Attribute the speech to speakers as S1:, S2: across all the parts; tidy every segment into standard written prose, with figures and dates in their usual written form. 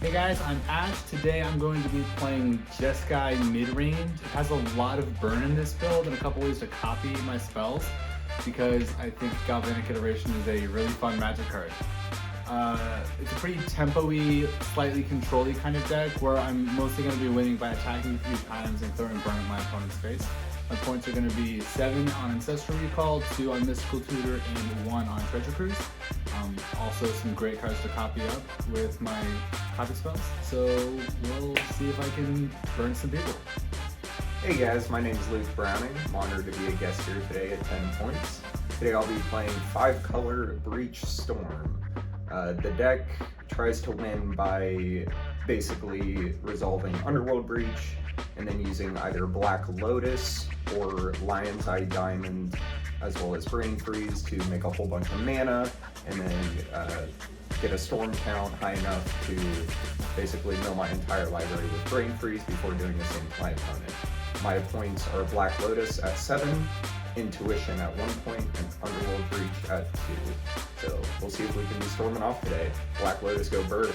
S1: Hey guys, I'm Ash. Today I'm going to be playing Jeskai midrange. It has a lot of burn in this build and a couple ways to copy my spells because I think Galvanic Iteration is a really fun magic card. It's a pretty tempo-y, slightly control-y kind of deck where I'm mostly going to be winning by attacking a few times and throwing burn at my opponent's face. My points are going to be 7 on Ancestral Recall, 2 on Mystical Tutor, and 1 on Treasure Cruise. Also some great cards to copy up with my copy spells. So we'll see if I can burn some people.
S2: Hey guys, my name is Luke Browning. I'm honored to be a guest here today at 10 points. Today I'll be playing 5-color Breach Storm. The deck tries to win by basically resolving Underworld Breach and then using either Black Lotus or Lion's Eye Diamond as well as Brain Freeze to make a whole bunch of mana and then get a storm count high enough to basically mill my entire library with Brain Freeze before doing the same to my opponent. My points are Black Lotus at 7, Intuition at 1 point, and Underworld Breach at 2. So we'll see if we can be storming off today. Black Lotus, go bird.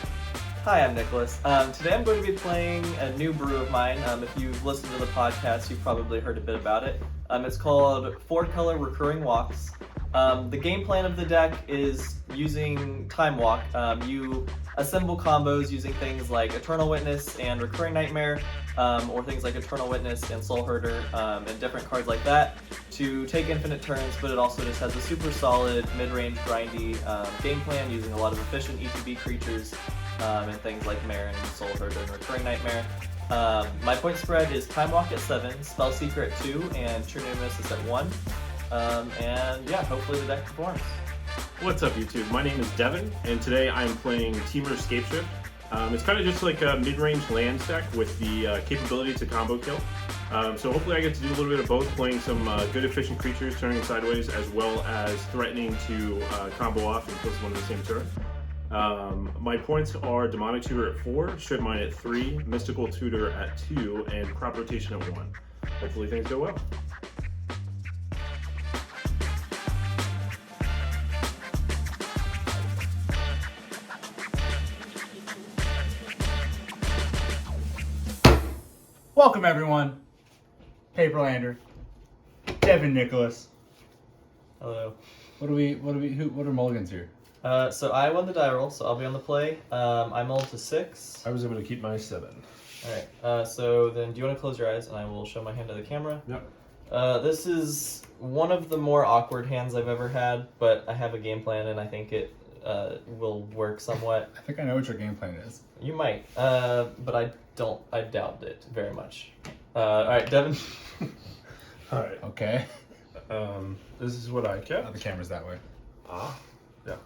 S3: Hi, I'm Nicholas. Today I'm going to be playing a new brew of mine. If you've listened to the podcast, you've probably heard a bit about it. It's called 4-Color Recurring Walks. The game plan of the deck is using Time Walk. You assemble combos using things like Eternal Witness and Recurring Nightmare, or things like Eternal Witness and Soul Herder, and different cards like that to take infinite turns, but it also just has a super solid mid-range grindy game plan using a lot of efficient ETB creatures and things like Marin, Soul Herder, and Recurring Nightmare. My point spread is Time Walk at 7, Spell Seeker at 2, and True Nemesis at 1. And yeah, hopefully the deck performs.
S4: What's up, YouTube? My name is Devin, and today I'm playing Temur Scapeshift. It's kind of just like a mid-range lands deck with the capability to combo kill. So hopefully I get to do a little bit of both, playing some good efficient creatures, turning them sideways, as well as threatening to combo off and kill someone in the same turn. My points are Demonic Tutor at 4, Shred Mine at 3, Mystical Tutor at 2, and Crop Rotation at 1. Hopefully things go well.
S1: Welcome everyone. Paperlander. Devin Nicholas.
S3: Hello.
S1: What are mulligans here?
S3: So I won the die roll, so I'll be on the play. I'm all to 6.
S4: I was able to keep my 7.
S3: Alright, so then do you want to close your eyes and I will show my hand to the camera?
S4: Yep.
S3: This is one of the more awkward hands I've ever had, but I have a game plan and I think it will work somewhat.
S1: I think I know what your game plan is.
S3: You might, but I doubt it very much. Alright, Devin.
S4: Alright.
S1: Okay.
S4: This is what I kept.
S1: Oh, the camera's that way.
S4: Ah, yeah.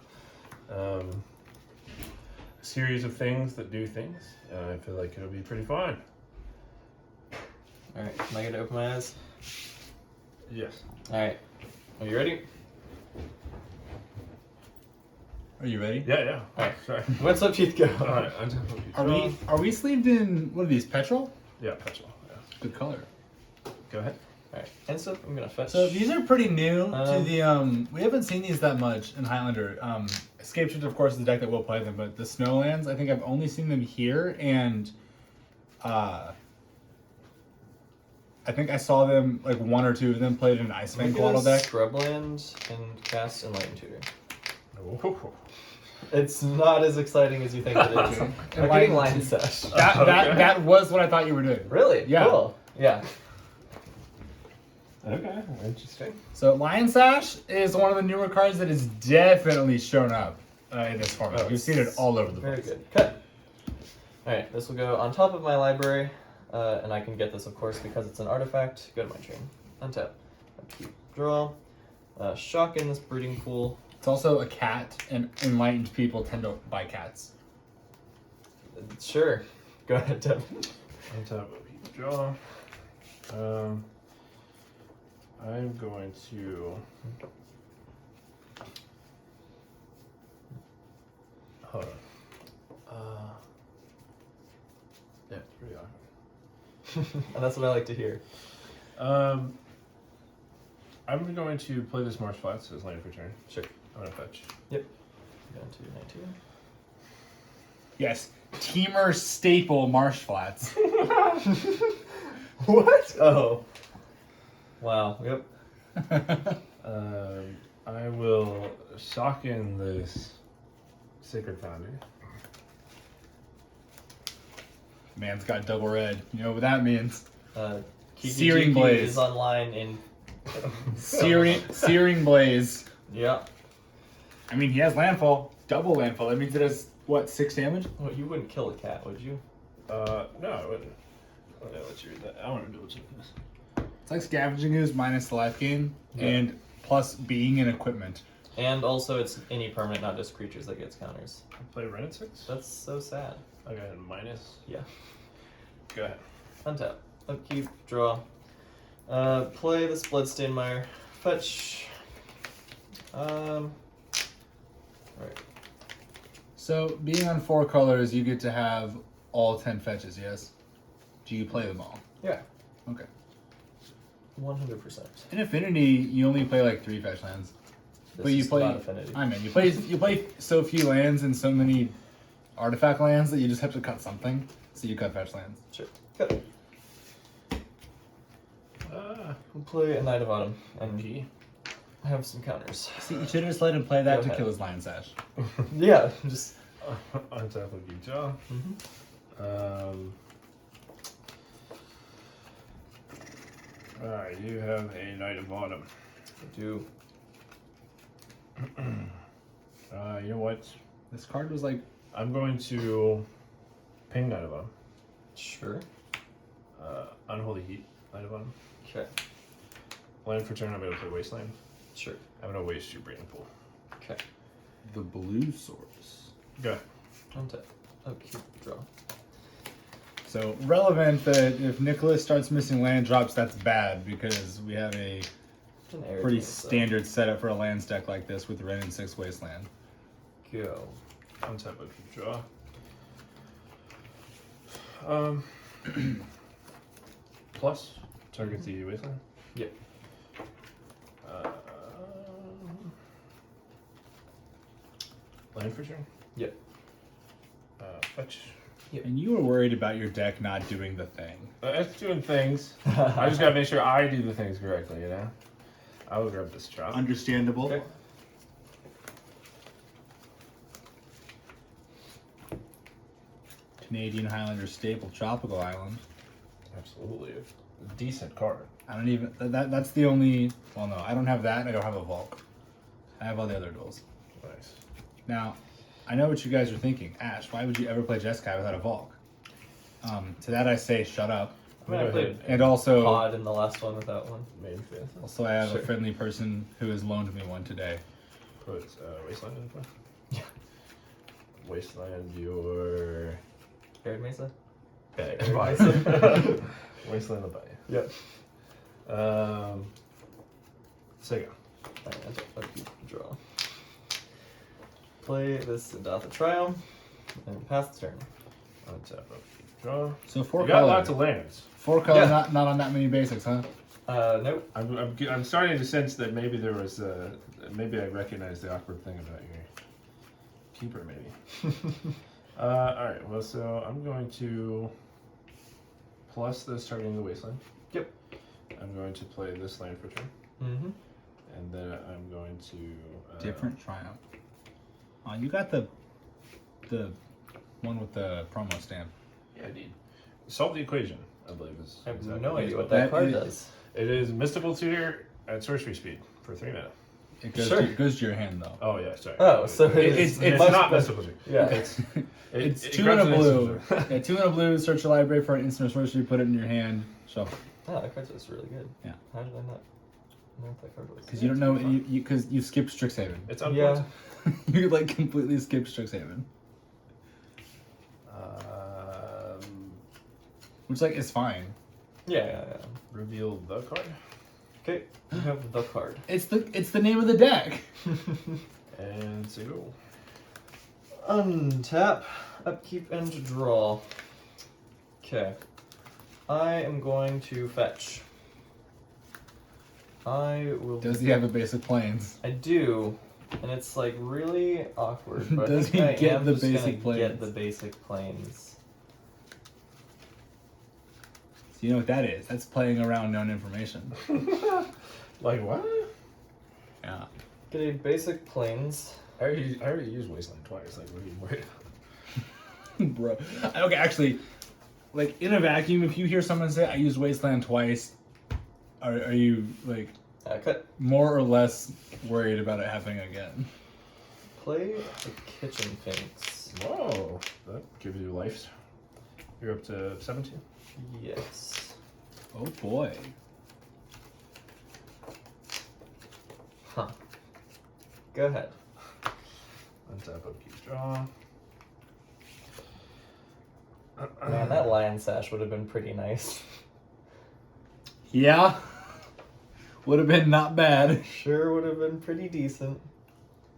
S4: A series of things that do things. I feel like it'll be pretty fun.
S3: Alright, am I going to open my eyes?
S4: Yes.
S3: Alright, are you ready?
S1: Are you ready?
S4: Yeah.
S3: Alright.
S4: Sorry.
S3: What's up, Keith? Go.
S4: Alright,
S1: Are we sleeved in, what are these, petrol?
S4: Yeah, petrol. Yeah.
S1: Good color.
S4: Go ahead.
S3: Alright, and so I'm gonna fetch.
S1: So these are pretty new to the, we haven't seen these that much in Highlander. Scapeshift, of course, is the deck that will play them, but the Snowlands, I think I've only seen them here, and I think I saw them, like 1 or 2 of them played in an Ice Fang Coatl deck.
S3: Scrubland and cast Enlightened Tutor.
S4: Oh.
S3: It's not as exciting as you think it is. I'm getting Lion Sash.
S1: That was what I thought you were doing.
S3: Really?
S1: Yeah.
S3: Cool. Yeah.
S4: Okay, interesting.
S1: So Lion Sash is one of the newer cards that has definitely shown up in this format. We've seen it all over the place.
S3: Very good. Cut. Alright, this will go on top of my library, and I can get this, of course, because it's an artifact. Go to my train. Untap. Upkeep. Draw. Shotgun's Breeding Pool.
S1: It's also a cat, and enlightened people tend to buy cats.
S3: Sure. Go ahead, Devin.
S4: Untap, upkeep, draw. I'm going to... Hold on. Yeah, it's pretty awkward.
S3: And that's what I like to hear.
S4: I'm going to play this Marsh Flats as land for turn.
S3: Sure.
S4: I'm going to fetch.
S3: Yep. Go into 19.
S1: Yes, Teamer staple marsh flats.
S3: What? Oh. Wow. Yep.
S5: I will shock in this Sacred Foundry.
S1: Man's got double red. You know what that means?
S3: Kiki
S1: Searing
S3: Jiki
S1: Blaze.
S3: is online in.
S1: Searing Blaze.
S3: Yeah.
S1: I mean, he has landfall. Double landfall. That means it has, what, 6 damage?
S3: Well, you wouldn't kill a cat, would you?
S5: No, I wouldn't. I'll let you read that. I want to double check this.
S1: It's like Scavenging Ooze minus the life gain, and plus being an equipment.
S3: And also, it's any permanent, not just creatures that gets counters.
S5: Play Ren at 6?
S3: That's so sad.
S5: I got a minus.
S3: Yeah.
S5: Go ahead.
S3: Untap. Upkeep. Draw. Play this Bloodstained Mire. Fetch. Right.
S1: So, being on 4 colors, you get to have all 10 fetches, yes? Do you play them all?
S3: Yeah.
S1: Okay.
S3: 100%.
S1: In Affinity, you only play like 3 fetch lands.
S3: This
S1: But you
S3: is
S1: play.
S3: not Affinity.
S1: I mean, you play so few lands and so many artifact lands that you just have to cut something. So you cut fetch lands.
S3: Sure. Cut. We'll play a Knight of Autumn and have some counters.
S1: See, you should have just let him play that
S3: Go
S1: to
S3: ahead.
S1: kill his Lion Sash.
S3: Yeah, just.
S5: Untap of each jaw. Alright, you have a Knight of Autumn.
S3: I do.
S5: You know what?
S1: This card was like,
S5: I'm going to ping Knight of Autumn.
S3: Sure.
S5: Unholy Heat, Knight of Autumn.
S3: Okay.
S5: Land for turn, I'm going to play Wasteland.
S3: Sure.
S5: I'm going to waste your Breeding Pool.
S3: Okay.
S1: the blue source.
S5: Go ahead.
S3: Untap. Upkeep. Draw.
S1: So relevant that if Nicholas starts missing land drops, that's bad because we have a
S3: An area
S1: pretty
S3: game, so
S1: standard setup for a land stack like this with Ren and 6 Wasteland.
S3: Go.
S5: Untap, upkeep, draw. Plus, target the Wasteland.
S3: Yep.
S5: Land for turn.
S3: Yep.
S5: Fetch.
S1: And you were worried about your deck not doing the thing.
S5: It's doing things. I just gotta make sure I do the things correctly, you know? I will grab this drop.
S1: Understandable.
S3: Okay.
S1: Canadian Highlander staple tropical island.
S5: Absolutely. A decent card.
S1: I don't even that's the only well no, I don't have that and I don't have a Volk. I have all the other duels.
S5: Nice.
S1: Now, I know what you guys are thinking. Ash, why would you ever play Jeskai without a Volk? To that I say shut up.
S3: I mean, I played
S1: And also
S3: Pod in the last one with that one.
S5: Main fifth.
S1: also I have
S3: Sure.
S1: a friendly person who has loaned me one today.
S5: Put Wasteland in play.
S3: Yeah.
S5: Wasteland your
S3: Arid Mesa?
S5: bag. Wasteland the bay.
S3: Yep.
S5: Sega.
S3: Upkeep. Draw. Play this Datha Trial and pass the turn.
S5: Untap, upkeep, draw.
S1: So 4
S5: You got
S1: color.
S5: lots of lands.
S1: 4 color,
S3: Yeah.
S1: not on that many basics, huh?
S3: Nope.
S5: I'm starting to sense that maybe there was maybe I recognize the awkward thing about your keeper maybe. Alright, well so I'm going to plus this targeting the Wasteland.
S3: Yep.
S5: I'm going to play this land for turn.
S3: Mm-hmm.
S5: And then I'm going to
S1: Different triumph. You got the one with the promo stamp.
S5: Yeah, indeed. Solve the equation, I believe is
S3: I have
S5: exactly
S3: no
S5: what
S3: idea
S5: it's
S3: what
S5: called.
S3: that card
S1: is-
S3: does.
S5: It is Mystical Tutor at sorcery speed for 3 mana.
S1: It goes,
S3: Sure.
S1: to, goes to your hand though.
S5: Oh yeah, sorry.
S3: Oh, so
S5: it's
S1: it's
S5: not
S3: much
S5: Mystical Tutor.
S3: Yeah.
S1: It's
S5: it
S1: 2
S5: grabs
S1: and a
S5: an
S1: blue.
S5: instant.
S1: Yeah, 2 and a blue. Search your library for an instant or sorcery. Put it in your hand. Shuffle.
S3: Oh, that card's just really good.
S1: Yeah.
S3: How did I not know what that card was?
S1: Because you don't know because you skipped Strixhaven.
S5: It's
S3: Yeah.
S5: unplugged.
S1: You like completely skipped Strixhaven, which like is fine.
S3: Yeah.
S5: Reveal the card.
S3: Okay, you have the card.
S1: It's the name of the deck.
S5: And it's a go.
S3: Untap, upkeep, and draw. Okay. I am going to fetch. I will.
S1: Does he have a basic planes?
S3: I do. And it's like really awkward. But
S1: Does
S3: I think
S1: he
S3: I
S1: get
S3: am
S1: the
S3: just
S1: basic
S3: gonna get
S1: planes?
S3: the basic planes.
S1: So you know what that is? That's playing around known information.
S5: Like what?
S1: Yeah.
S3: Getting basic planes.
S5: I already used Wasteland twice. Like, what are you worried about?
S1: Bro. Okay, actually, like in a vacuum, if you hear someone say, I used Wasteland twice, are you like
S3: Cut.
S1: more or less worried about it happening again?
S3: Play the kitchen finks.
S5: Whoa, that gives you life. You're up to 17.
S3: Yes.
S1: Oh boy.
S3: Huh. Go ahead.
S5: Untap, upkeep, draw.
S3: Man, that lion sash would have been pretty nice.
S1: Yeah. Would have been not bad.
S3: Sure would have been pretty decent.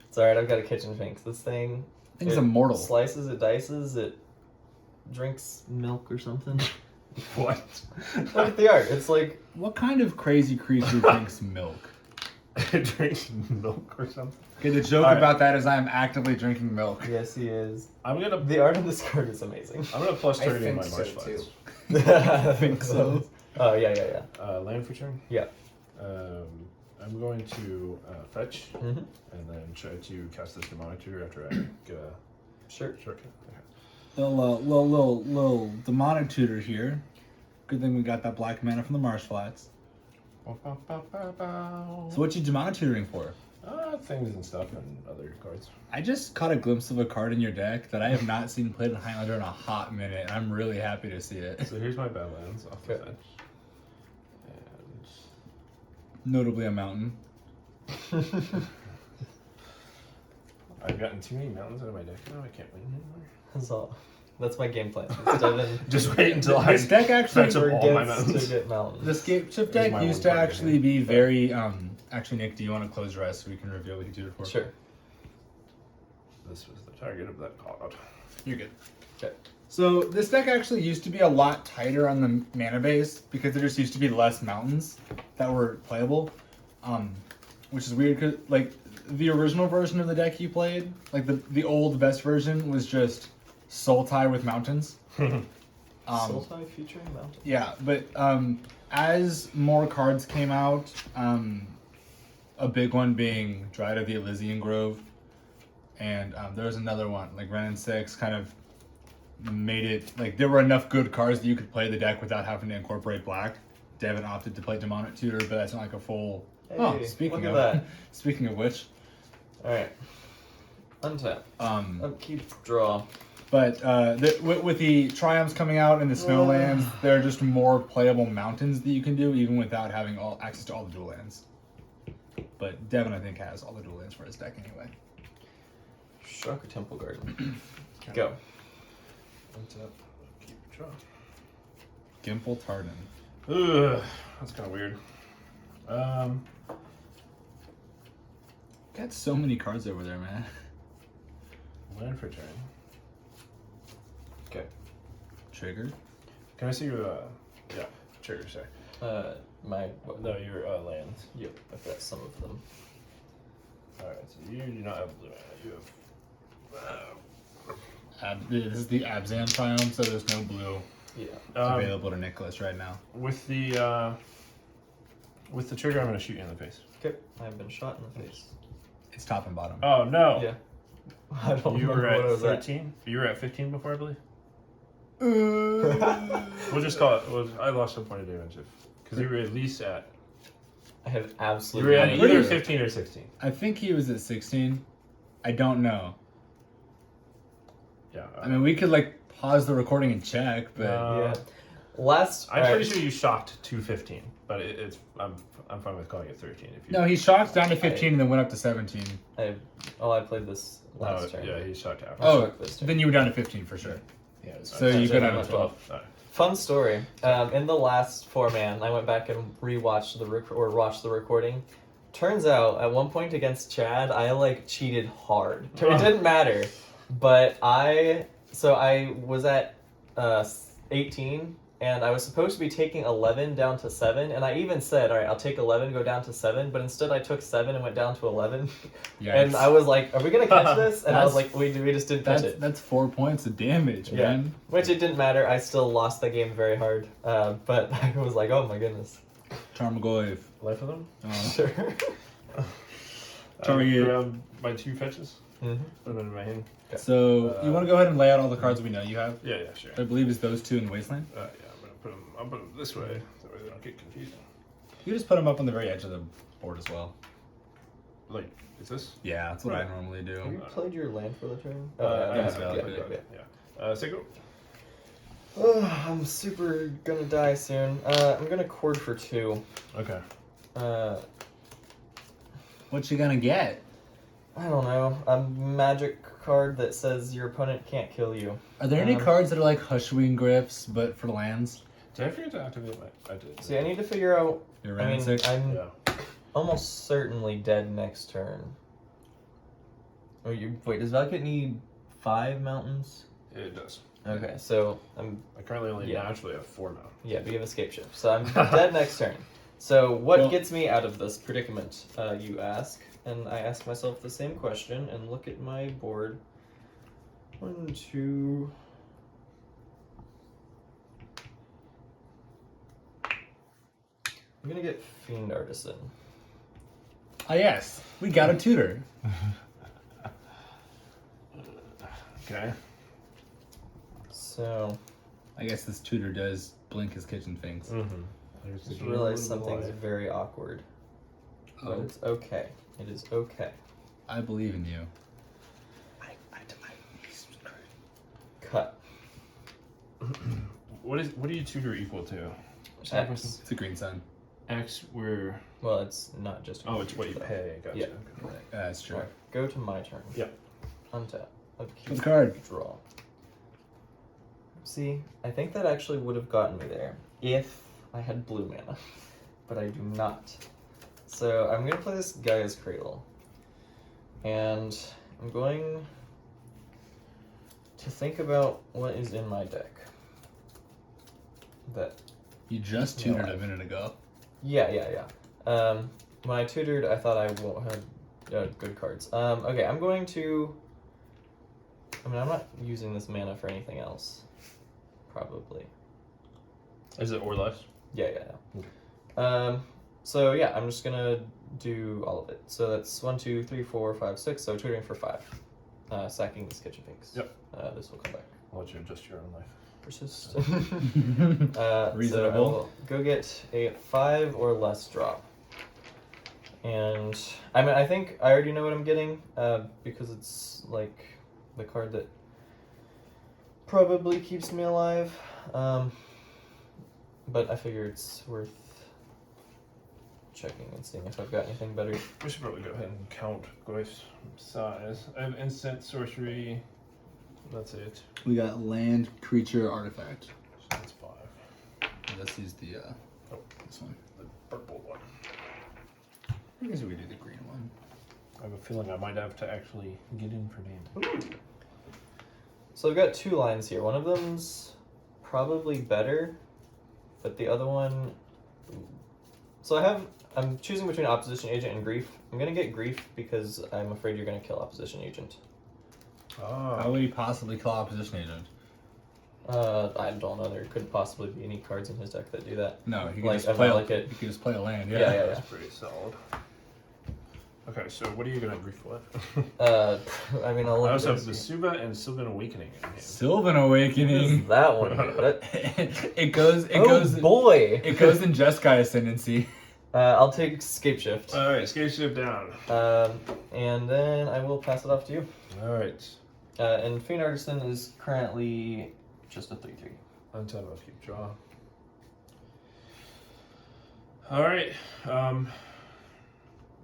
S3: It's alright, I've got a kitchen finks. This thing...
S1: I think it's
S3: it
S1: immortal.
S3: Slices, it dices, it drinks milk or something.
S5: What?
S3: Look at the art. It's like...
S1: What kind of crazy creature drinks milk?
S5: Drinks milk or something.
S1: Okay, the joke
S5: All right.
S1: about that is I'm actively drinking milk.
S3: Yes, he is.
S5: I'm gonna
S3: The art on this card is amazing.
S5: I'm gonna plus
S2: I
S5: 30 in
S2: think
S5: my
S2: so,
S5: marsh
S2: too.
S5: flats.
S3: I
S1: think so.
S3: Oh, yeah.
S5: Land for turn.
S3: Yeah.
S5: I'm going to fetch
S3: Mm-hmm.
S5: and then try to cast this demonic tutor after I get a
S3: Sure.
S5: shortcut.
S1: Little demonic tutor here. Good thing we got that black mana from the marsh flats. So what you demonic tutoring for?
S5: Things and stuff and other cards.
S1: I just caught a glimpse of a card in your deck that I have not seen played in Highlander in a hot minute, and I'm really happy to see it.
S5: So here's my Badlands off the
S3: Okay.
S5: fetch. And
S1: Notably a mountain.
S5: I've gotten too many mountains out of my deck now. I can't win anymore.
S3: So, that's my game plan. It's Devin
S5: Just wait until I
S1: This deck actually
S5: fetch up all my
S3: forgets
S5: mountains.
S3: to get mountains.
S1: The Scapeshift
S5: Here's
S1: deck
S5: my
S1: used
S5: one
S1: to
S5: card
S1: actually
S5: again.
S1: be very actually Nick, do you want to close your eyes so we can reveal what you tutored for?
S3: Sure.
S5: This was the target of that card.
S1: You're good.
S3: Okay.
S1: So this deck actually used to be a lot tighter on the mana base because there just used to be less mountains that were playable, which is weird because like the original version of the deck you played, like the old best version was just Sultai with mountains.
S3: Sultai featuring mountains.
S1: Yeah, but as more cards came out, a big one being Dryad of the Elysian Grove, and there was another one like Ren and 6 kind of made it like there were enough good cards that you could play the deck without having to incorporate black. Devin opted to play Demonic Tutor, but that's not like a full.
S3: Hey,
S1: speaking
S3: look
S1: of
S3: at that.
S1: speaking of which,
S3: Alright. Untap.
S1: um,
S3: Upkeep, draw.
S1: but with the Triumphs coming out and the Snowlands, there are just more playable mountains that you can do even without having all access to all the dual lands. But Devin, I think, has all the dual lands for his deck anyway.
S3: Shocker Temple Garden. Go.
S5: Untap, upkeep, draw.
S1: Gimple Tardan.
S5: Ugh, that's kind of weird.
S1: Got so many cards over there, man.
S5: Land for turn.
S3: Okay.
S1: Trigger.
S5: Can I see your yeah, trigger, sorry.
S3: My what?
S5: No, your lands.
S3: Yep, I've got some of them.
S5: Alright, so you do not have blue mana. You have
S1: This is the Abzan Triumph, so there's no blue
S3: Yeah.
S1: available to Nicholas right now.
S5: with the trigger I'm gonna shoot you in the face.
S3: Okay. I've been shot in the face.
S1: It's top and bottom.
S5: Oh no.
S3: Yeah. I don't
S5: You were
S3: remember what I
S5: at
S3: was at.
S5: 13? You were at 15 before, I believe? We'll just call it. I lost some point of damage because you were at least at.
S3: I have
S5: You
S3: absolutely
S5: were at
S3: no
S5: either
S3: idea.
S5: 15 or 16.
S1: I think he was at 16. I don't know.
S5: Yeah.
S1: I mean, we could like pause the recording and check, but
S3: Yeah. Last.
S5: I'm
S3: alright.
S5: pretty sure you shocked to 15, but it's I'm fine with calling it 13 if you.
S1: no, he shocked down to 15 and then went up to 17.
S3: I played this last turn.
S5: Yeah, he shocked half.
S1: Oh,
S3: shocked this turn.
S1: then you were down to 15 for sure.
S5: yeah.
S1: So you
S3: so
S1: could
S3: I'm
S1: have
S3: at
S1: 12.
S5: Alright.
S3: Fun story. In the last 4-man, I went back and rewatched watched the recording. Turns out, at one point against Chad, I like cheated hard. It didn't matter, but I was at 18 and I was supposed to be taking 11 down to 7, and I even said, all right, I'll take 11, go down to 7, but instead I took 7 and went down to 11. And I was like, are we going to catch this? And I was like, we just didn't catch it.
S1: That's 4 points of damage,
S3: Yeah,
S1: man.
S3: which it didn't matter. I still lost the game very hard, but I was like, oh my goodness.
S1: Tarmogoyf.
S5: Life of them?
S3: Sure.
S1: Target.
S5: Grab my 2 fetches.
S3: Mm-hmm.
S5: Put them in my hand.
S1: So, you want to go ahead and lay out all the cards we know you have?
S5: Yeah, sure.
S1: I believe it's those 2 in Wasteland.
S5: Yeah, I'll put them this way, so they don't get confusing.
S1: You just put them up on the very edge of the board as well.
S5: Like, is this?
S1: Yeah, that's what
S5: Right.
S1: I normally do.
S3: Have you played your land for the turn?
S1: yeah,
S5: Yeah. Sego?
S3: Oh, I'm super gonna die soon. I'm gonna cord for 2.
S5: Okay.
S1: What you gonna get?
S3: I don't know. A magic card that says your opponent can't kill you.
S1: Are there any cards that are like Hushwing Grips, but for lands?
S5: Did I forget to activate my... I did.
S3: See, I need to figure out...
S1: Your
S3: I mean, I'm
S5: Yeah.
S3: almost certainly dead next turn. Oh, wait, does Valakut need 5 mountains?
S5: It does.
S3: Okay, so I'm...
S5: I currently only
S3: Yeah.
S5: naturally have 4 now.
S3: Yeah, but you have Scapeshift. So I'm dead next turn. So what
S1: Well-
S3: gets me out of this predicament, you ask? And I ask myself the same question and look at my board. 1, 2... I'm gonna get Fiend Artisan.
S1: Ah, yes. We got a tutor.
S5: Okay.
S3: So,
S1: I guess this tutor does blink his kitchen things.
S5: Mm-hmm.
S3: I just realized something's very awkward. But
S1: Oh,
S3: it's okay. It is okay.
S1: I believe in you.
S3: Cut.
S5: What do you tutor equal to?
S3: X.
S1: It's a green sun.
S5: X where...
S3: Well, it's not just.
S5: Oh, it's what you
S3: so.
S5: pay. Gotcha.
S3: Yeah.
S1: That's true.
S3: Alright, go to my turn.
S5: Yep.
S3: Untap.
S1: Put the card.
S3: Draw. See, I think that actually would have gotten me there if I had blue mana, but I do not. So I'm gonna play this Gaia's Cradle, and I'm going to think about what is in my deck. That
S1: You just tutored a minute ago.
S3: yeah. When I tutored, I thought I won't have good cards. Okay, I'm going to. I mean, I'm not using this mana for anything else. Probably.
S5: Is it or less?
S3: Yeah.
S5: Okay.
S3: So yeah, I'm just gonna do all of it. So that's 1, 2, 3, 4, 5, 6. So tutoring for 5. Sacking these kitchen things.
S5: Yep.
S3: This will come back.
S5: I'll let you adjust your own life.
S3: Persist.
S1: Reasonable.
S3: So I will go get a 5 or less drop. And I mean, I think I already know what I'm getting because it's like the card that probably keeps me alive. But I figure it's worth checking and seeing if I've got anything better.
S5: We should probably go ahead and count Goyf's size. I have instant, sorcery. That's it.
S1: We got land, creature, artifact.
S5: So that's 5.
S1: Let's use the this one.
S5: The purple one.
S1: I guess we could do the green one.
S5: I have a feeling I might have to actually get in for damage.
S3: So I've got 2 lines here. One of them's probably better, but the other one... So I'm choosing between Opposition Agent and Grief. I'm going to get Grief because I'm afraid you're going to kill Opposition Agent.
S1: How would he possibly kill opposition agent?
S3: I don't know. There couldn't possibly be any cards in his deck that do that.
S1: No, he could
S3: Like,
S1: just play.
S3: I like it.
S1: He could just play a land.
S3: Yeah.
S5: That's pretty solid. Okay, so what are you going to grief with?
S3: I mean, I'll
S5: I
S3: look
S5: also
S3: at
S5: have the Suba and Sylvan Awakening in hand.
S1: Sylvan Awakening.
S3: that one. What?
S1: It goes.
S3: Boy!
S1: It goes in Jeskai Ascendancy.
S3: I'll take Scapeshift.
S5: Alright, Scapeshift down.
S3: And then I will pass it off to you.
S5: Alright.
S3: And Fiend Artisan is currently just a 3/3.
S5: Untap, I'll keep draw. Alright,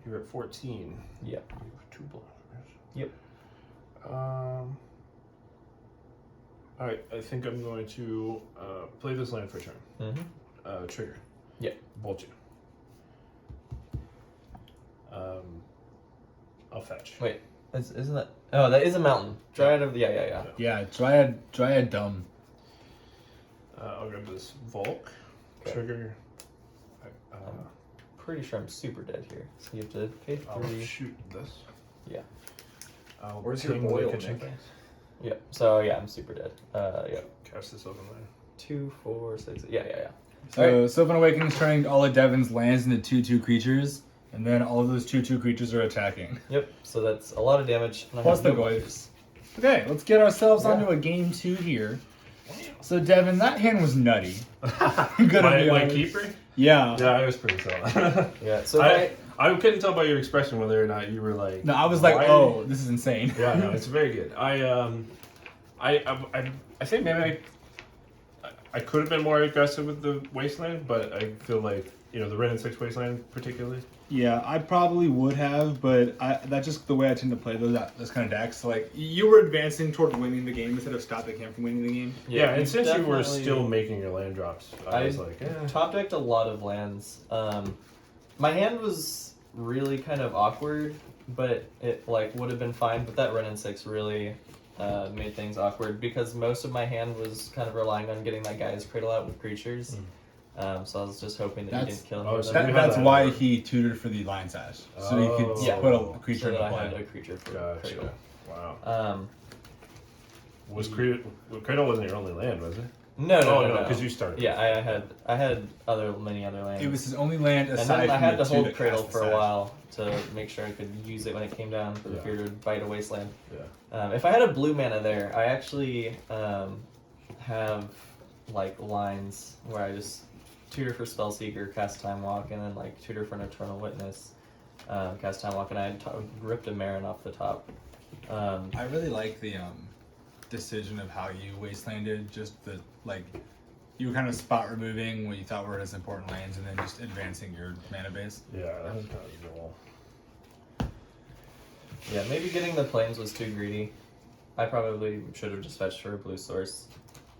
S5: you're at 14.
S3: Yep.
S5: You have 2 blockers.
S3: Yep.
S5: Alright, I think I'm going to play this land for a turn.
S3: Mm-hmm.
S5: Trigger.
S3: Yep.
S5: Bolt you. I'll fetch.
S3: Wait, isn't that... Oh, that is a mountain. Dryad of the... Yeah.
S1: Yeah, Dryad dumb.
S5: I'll grab this Volk.
S3: Okay.
S5: Trigger.
S3: Pretty sure I'm super dead here. So you have to pay
S5: I'll
S3: 3.
S5: shoot this.
S3: Yeah.
S5: I'll
S2: Where's your
S5: ping
S2: boil,
S5: the kitchen
S2: Nick?
S5: things.
S3: Yep. So yeah, I'm super dead. Yep.
S5: Cast this open line.
S3: 2, 4, 6. Yeah.
S1: So Sylvan Awakening's turning all of Devin's lands into 2/2 creatures, and then all of those 2/2 creatures are attacking.
S3: Yep. So that's a lot of damage. And I
S1: Plus
S3: have
S1: the
S3: no
S1: goys. Okay, let's get ourselves
S3: Yeah.
S1: onto a game 2 here. So Devin, that hand was nutty. Gonna be
S5: my
S1: honest.
S5: keeper?
S1: Yeah.
S5: Yeah, it was pretty solid.
S3: Yeah. So
S5: I couldn't tell by your expression whether or not you were like.
S1: No, I was like,
S5: why-
S1: oh, this is insane.
S5: Yeah, no, it's very good. I think maybe I could have been more aggressive with the Wasteland, but I feel like the Ren and 6 Wasteland particularly.
S1: Yeah, I probably would have, but that's just the way I tend to play those kind of decks. Like, you were advancing toward winning the game instead of stopping him from winning the game.
S5: Yeah, and since you were
S3: definitely-
S5: still making your land drops, I was like,
S3: top decked a lot of lands. My hand was really kind of awkward, but it would have been fine. But that Ren and 6 really made things awkward because most of my hand was kind of relying on getting that guy's cradle out with creatures. So I was just hoping that he
S1: That's-
S3: didn't kill him.
S5: oh,
S3: with
S5: so
S3: them.
S5: you had
S1: That's
S5: that
S1: why
S5: over.
S1: he tutored for the Lion Sash. So he could
S5: Yeah.
S1: put a creature
S3: so
S1: in
S3: that I
S1: play.
S3: had a creature for
S5: Gotcha.
S3: cradle.
S5: Wow. Was Cradle wasn't your only land, was it?
S3: No,
S5: no, because you started.
S3: Yeah, I had many other lands.
S1: It was his only land
S3: And
S1: aside
S3: then I
S1: from
S3: had
S1: the
S3: to
S1: two
S3: hold
S1: that
S3: Cradle
S1: cast the
S3: for a
S1: sash.
S3: while to make sure I could use it when it came down for the
S5: Yeah.
S3: fear to bite a wasteland.
S5: Yeah.
S3: If I had a blue mana there, I actually have lines where I just tutor for Spellseeker, cast Time Walk, and then tutor for an Eternal Witness, cast Time Walk, and I had ripped a Marin off the top.
S1: I really like the decision of how you wastelanded, just the you were kind of spot removing what you thought were his important lands and then just advancing your mana base.
S5: Yeah, that was kind of cool.
S3: Yeah, maybe getting the plains was too greedy. I probably should have just fetched for a blue source.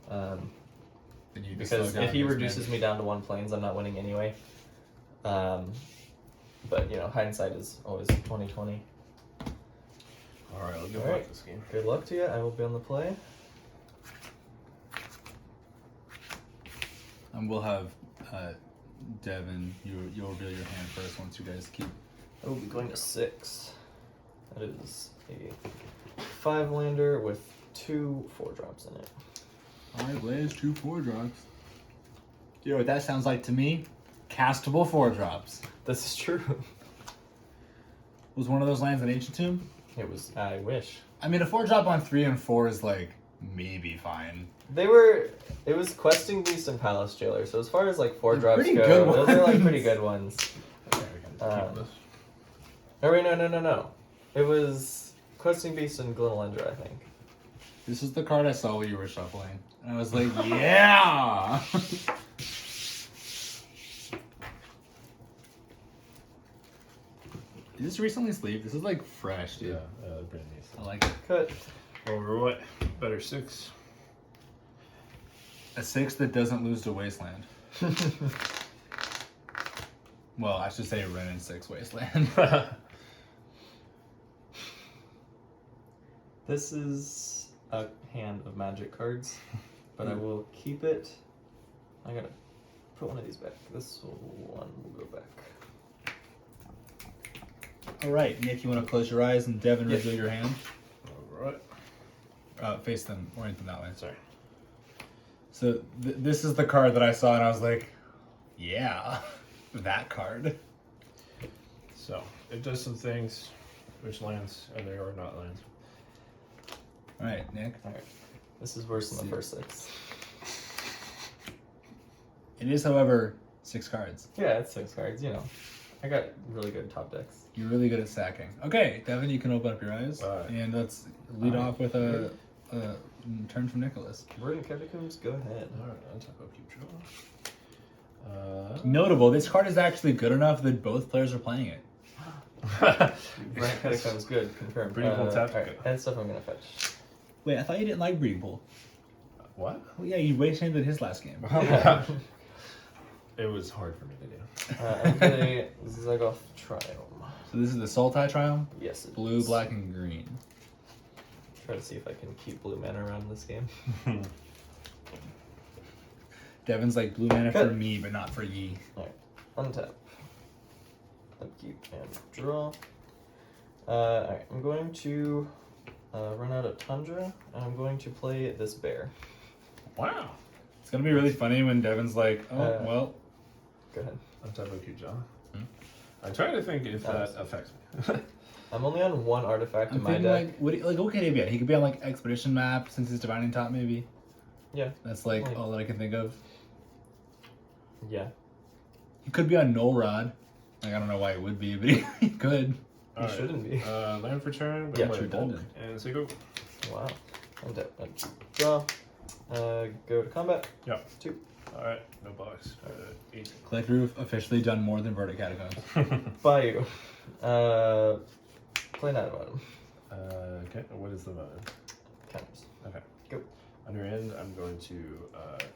S1: Then you just
S3: Because
S1: slow down
S3: if he
S1: his
S3: reduces
S1: mana.
S3: me down to 1 plains, I'm not winning anyway. But hindsight is always 20/20.
S5: All right, let's go
S3: All
S5: back
S3: right.
S5: this game.
S3: Good luck to you. I will be on the play.
S1: And we'll have Devin, you'll reveal your hand first once you guys keep.
S3: I will be going to 6. That is a 5-lander with 2 4-drops in it.
S1: Alright, Blaze, 2 4-drops. You know what that sounds like to me? Castable 4-drops.
S3: This is true.
S1: Was one of those lands an Ancient Tomb?
S3: It was. I wish.
S1: I mean, a 4-drop on 3 and 4 is maybe fine.
S3: It was Questing Beast and Palace Jailer. So as far as 4-drops
S1: pretty
S3: go,
S1: good
S3: those are
S1: ones.
S3: pretty good ones.
S5: Okay, I can keep this.
S3: Oh wait, no. It was Questing Beast and Glenelender, I think.
S1: This is the card I saw while you were shuffling. And I was like, yeah! Is this recently sleeved? This is fresh, dude.
S5: Yeah, pretty nice.
S1: I like it.
S3: Cut.
S5: Over what? Better 6.
S1: A 6 that doesn't lose to Wasteland. Well, I should say Ren and 6 Wasteland.
S3: This is a hand of magic cards, but I will keep it. I gotta put one of these back. This one will go back.
S1: Alright, Nick, you want to close your eyes and Devin reveal your hand?
S5: All right.
S1: Face them, orient them that way.
S5: Sorry.
S1: So this is the card that I saw and I was like, yeah, that card.
S5: So it does some things. Which lands are there or not lands?
S1: Alright, Nick.
S3: Alright. This is worse than the first 6.
S1: It is, however, 6 cards.
S3: Yeah, it's 6 cards, I got really good top decks.
S1: You're really good at sacking. Okay, Devin, you can open up your eyes.
S5: Alright.
S1: And let's lead off with a turn from Nicholas.
S3: Verdant Catacombs, go ahead.
S5: All right, untap, I'll keep draw.
S1: Notable, this card is actually good enough that both players are playing it.
S3: Verdant Catacombs, good, confirmed.
S5: Breeding Pool tapped,
S3: Alright, that's stuff I'm gonna fetch.
S1: Wait, I thought you didn't like Breeding Pool.
S5: What?
S1: Well, yeah, you wastelanded his last game.
S5: It was hard for me to do.
S3: I'm gonna Zagoth Triome.
S1: So this is the Sultai Triumph.
S3: Yes, it
S1: Blue,
S3: is.
S1: black, and green.
S3: Try to see if I can keep blue mana around this game.
S1: Devin's like blue mana
S3: Good.
S1: for me, but not for ye.
S3: Untap. Upkeep and draw. Alright, I'm going to run out of Tundra, and I'm going to play this bear.
S5: Wow.
S1: It's gonna be really funny when Devin's like, oh well.
S3: Go ahead.
S5: Untap upkeep, John. I'm trying to think if that affects me.
S3: I'm only on one artifact
S1: I'm
S3: in my
S1: thinking
S3: deck.
S1: like, what do you, like okay, maybe he could be on like expedition map since he's divining top, maybe.
S3: Yeah.
S1: That's like all that I can think of.
S3: Yeah.
S1: He could be on Null Rod. Like I don't know why it would be, but he could.
S3: He shouldn't be.
S5: Land for turn.
S3: Yeah,
S5: play
S1: true,
S5: bulk,
S1: done.
S5: and say go.
S3: Wow. Untap. Upkeep. Draw. Go to combat.
S5: Yeah.
S3: 2.
S5: Alright, no box. 8.
S1: Click Roof officially done more than Verdict Catacombs.
S3: Bayou. Play Night Bottom.
S5: Okay, what is the mode?
S3: Counters.
S5: Okay.
S3: Go.
S5: On your end, I'm going to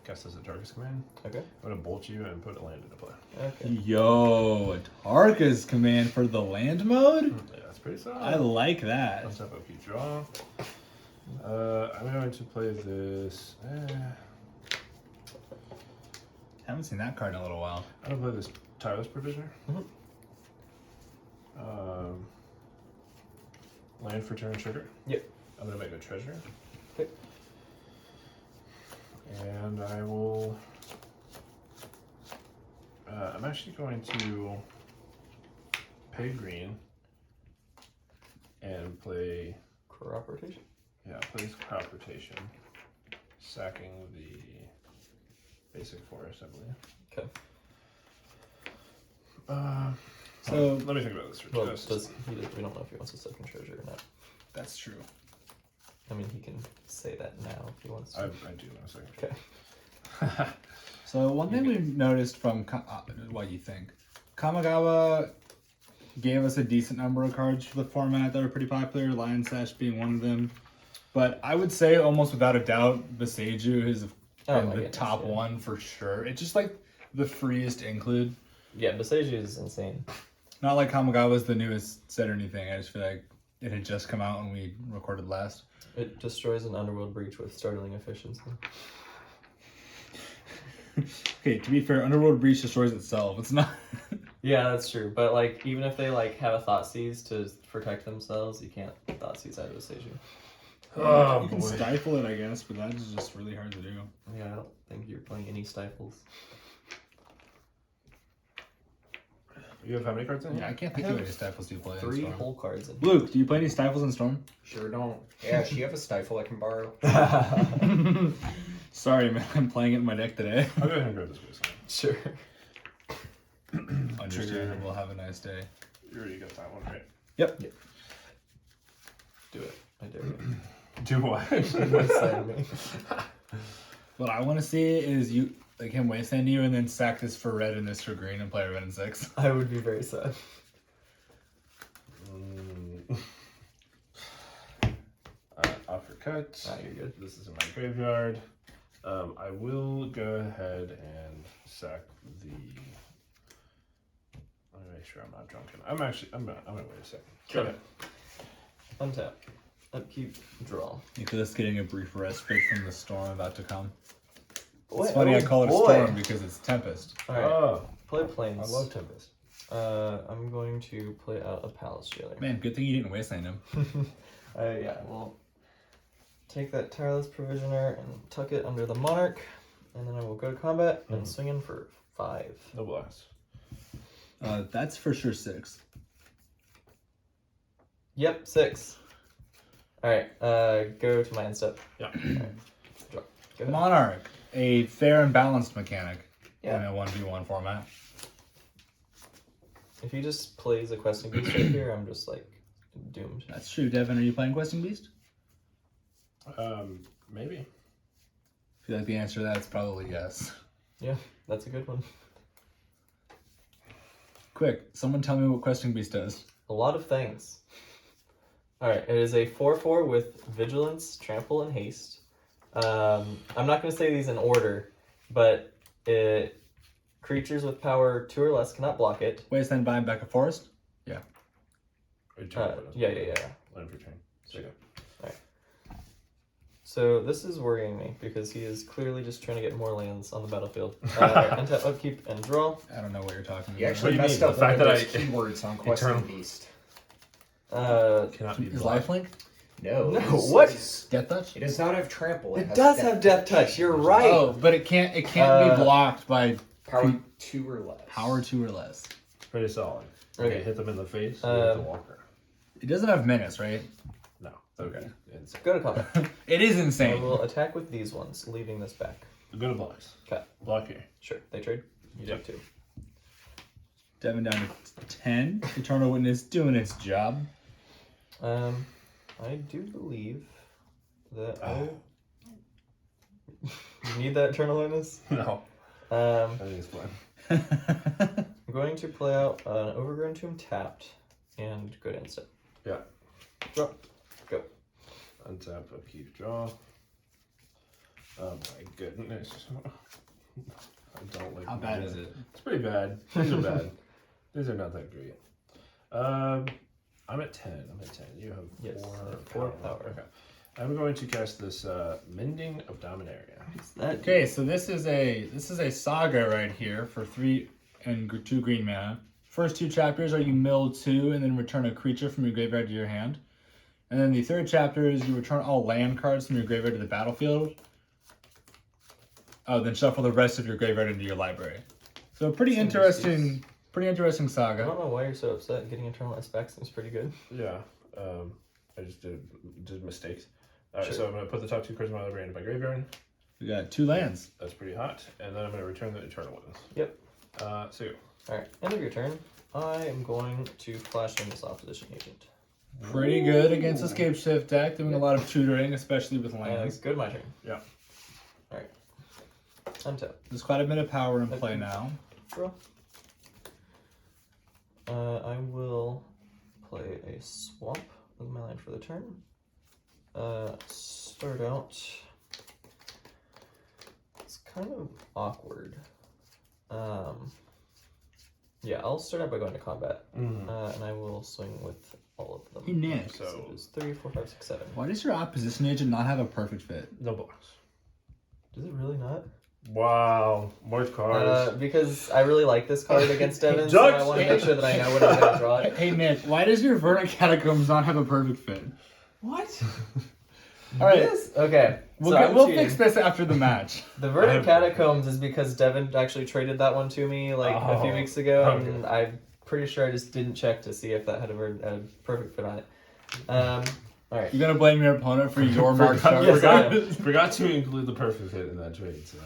S5: cast as a Tarkus command.
S3: Okay.
S5: I'm going to bolt you and put a land into play.
S3: Okay.
S1: Yo, a Tarkus command for the land mode?
S5: Yeah, that's pretty solid.
S1: I like that.
S5: Let's have upkeep draw. I'm going to play this.
S1: Haven't seen that card in a little while.
S5: I'm going to play this Tireless Provisioner.
S3: Mhm.
S5: Land for turn trigger.
S3: Yep.
S5: I'm going to make a treasure.
S3: Okay.
S5: And I will. I'm actually going to pay green and play.
S3: Crop rotation.
S5: Yeah, plays crop rotation, sacking the basic forest, I believe.
S3: Okay.
S1: So
S5: let me think about this for
S3: Well,
S5: just.
S3: we don't know if he wants a second treasure or not.
S1: that's true.
S3: I mean, he can say that now if he wants
S5: I
S3: to.
S5: do know a second.
S3: Okay.
S1: So one thing we've noticed from what you think, Kamigawa gave us a decent number of cards for the format that were pretty popular. Lion Sash being one of them, but I would say almost without a doubt, Beseiju is
S3: Oh
S1: been
S3: my
S1: the
S3: goodness,
S1: top
S3: yeah.
S1: one for sure. It's just like the freest include.
S3: Yeah, Beseiju is insane.
S1: Not like Kamigawa's the newest set or anything. I just feel like it had just come out when we recorded last.
S3: It destroys an underworld breach with startling efficiency.
S1: Okay, to be fair, Underworld Breach destroys itself. It's not.
S3: Yeah, that's true. But like, even if they like have a Thoughtseize to protect themselves, you can't Thoughtseize out of Beseiju.
S5: Oh
S1: You can
S5: boy.
S1: stifle it, I guess, but that is just really hard to do.
S3: Yeah, I don't think you're playing any stifles.
S5: You have how many cards in
S1: Yeah, I
S5: here?
S1: can't think of any stifles you play. in
S3: 3
S1: Storm.
S3: whole cards in.
S1: Luke, do you play any stifles in Storm?
S2: Sure don't. Yeah, she have a stifle I can borrow.
S1: Sorry, man. I'm playing it in my deck today.
S5: I'll go ahead and grab this base.
S3: Sure.
S1: Understandable. Have a nice day.
S5: You already got that one, right?
S1: Yep.
S3: Do it. I dare you.
S5: Do what?
S3: Side me.
S1: What I want to see is you like him wasteland you and then sack this for red and this for green and play red and 6.
S3: I would be very sad.
S5: Offer cut.
S3: Ah, you're good.
S5: This is in my graveyard. I will go ahead and sack the. Let me make sure I'm not drunken. I'm gonna wait a second.
S3: Okay. Untap. Upkeep. Draw.
S1: Nicholas getting a brief respite from the storm about to come.
S3: Boy,
S1: It's funny I call it a
S3: boy.
S1: storm because it's Tempest.
S3: Alright.
S5: Oh,
S3: Play Plains.
S2: I love Tempest.
S3: I'm going to play out a Palace Jailer.
S1: Man, good thing you didn't wasteland him.
S3: Yeah, well, take that Tireless Provisioner and tuck it under the Monarch, and then I will go to combat and swing in for 5.
S5: no blast.
S1: That's for sure 6.
S3: Yep, 6. Alright, go to my end step.
S5: Yeah.
S3: Alright, draw. Go ahead.
S1: Monarch, a fair and balanced mechanic in
S3: Yeah.
S1: a 1v1 format.
S3: If he just plays a Questing Beast right here, I'm just like doomed.
S1: That's true. Devin, are you playing Questing Beast?
S5: Maybe.
S1: I feel like the answer to that is probably yes.
S3: Yeah, that's a good one.
S1: Quick, someone tell me what Questing Beast does.
S3: A lot of things. Alright, it is a 4/4 with Vigilance, Trample, and Haste. I'm not going to say these in order, but creatures with power 2 or less cannot block it.
S1: Wasteland buying back a forest?
S3: Yeah.
S5: Land for turn.
S3: Sure.
S5: So, yeah.
S3: So this is worrying me because he is clearly just trying to get more lands on the battlefield. Untap, upkeep, and draw.
S1: I don't know what you're talking
S2: You
S1: about.
S2: actually
S5: What do you
S2: messed
S5: mean?
S2: up
S5: The
S2: one
S5: fact
S2: of
S5: that
S2: those keywords on Quest
S5: Eternal-
S2: and Beast.
S5: Cannot be
S1: Is
S5: blocked.
S1: lifelink?
S2: No.
S3: No,
S2: it's-
S3: what?
S2: it's-
S1: Death touch?
S2: It does not have trample.
S3: It
S2: has
S3: does have death touch. You're right.
S1: Oh, but it can't be blocked by
S2: Power 2 or less.
S1: power 2 or less.
S5: Pretty solid.
S3: Okay.
S5: Okay, hit them in the face. You hit the walker.
S1: It doesn't have menace, right?
S5: No.
S1: Okay.
S5: It's
S3: Go to combat.
S1: It is
S3: I
S1: insane.
S3: will attack with these ones, leaving this back.
S5: go to blocks.
S3: Okay.
S5: Block here.
S3: Sure. They trade. You
S5: Yep.
S3: take 2.
S1: Devin down to 10. Eternal Witness doing its job.
S3: I do believe that you need that Eternal Witness.
S5: No.
S3: I
S5: I think it's fine.
S3: I'm going to play out an Overgrown Tomb tapped and go to instant.
S5: Yeah.
S3: Draw. Go.
S5: Untap, upkeep, draw. Oh my goodness. I don't like
S1: How bad is it?
S5: It's pretty bad. These are bad. These are not that great. I'm at 10. You have
S3: Yes,
S5: 4
S3: I have 4 power.
S5: Okay. I'm going to cast this Mending of Dominaria.
S1: Okay, so this is a saga right here for 3 and 2 green mana. First 2 chapters are you mill 2 and then return a creature from your graveyard to your hand. And then the third chapter is you return all land cards from your graveyard to the battlefield. Oh, then shuffle the rest of your graveyard into your library. So pretty interesting
S3: I
S1: saga.
S3: don't know why you're so upset. Getting Eternal S back seems pretty good.
S5: Yeah. I just did mistakes. Alright,
S3: Sure.
S5: so I'm going to put the top 2 cards of my library into my graveyard.
S1: We got 2 lands.
S5: That's pretty hot. And then I'm going to return the Eternal Witness.
S3: Yep.
S5: So go.
S3: Alright, end of your turn. I am going to flash in this opposition agent.
S1: Pretty good against a Scapeshift deck, doing a lot of tutoring, especially with lands.
S3: Good, my turn.
S5: Yeah.
S3: Alright. Untap.
S1: There's quite a bit of power in play now.
S3: Draw. I will play a swamp with my land for the turn. Start out. It's kind of awkward. Yeah, I'll start out by going to combat, and I will swing with all of them.
S1: Hey, Nick.
S3: So there's 3, 4, 5, 6, 7.
S1: Why does your opposition agent not have a perfect fit?
S5: No blocks.
S3: Does it really not?
S5: Wow. More cards.
S3: Because I really like this card against Devin, so I want to make sure that I know what I'm going to draw.
S1: Hey, Nick, why does your Verdant Catacombs not have a perfect fit?
S3: What?
S1: All right,
S3: This? Okay.
S1: we'll fix this after the match.
S3: The Verdant Catacombs is because Devin actually traded that one to me a few weeks ago, and I'm pretty sure I just didn't check to see if that had a perfect fit on it. All right.
S1: You're gonna blame your opponent for your marked
S3: Yes, I am.
S5: Forgot to include the perfect fit in that trade. So.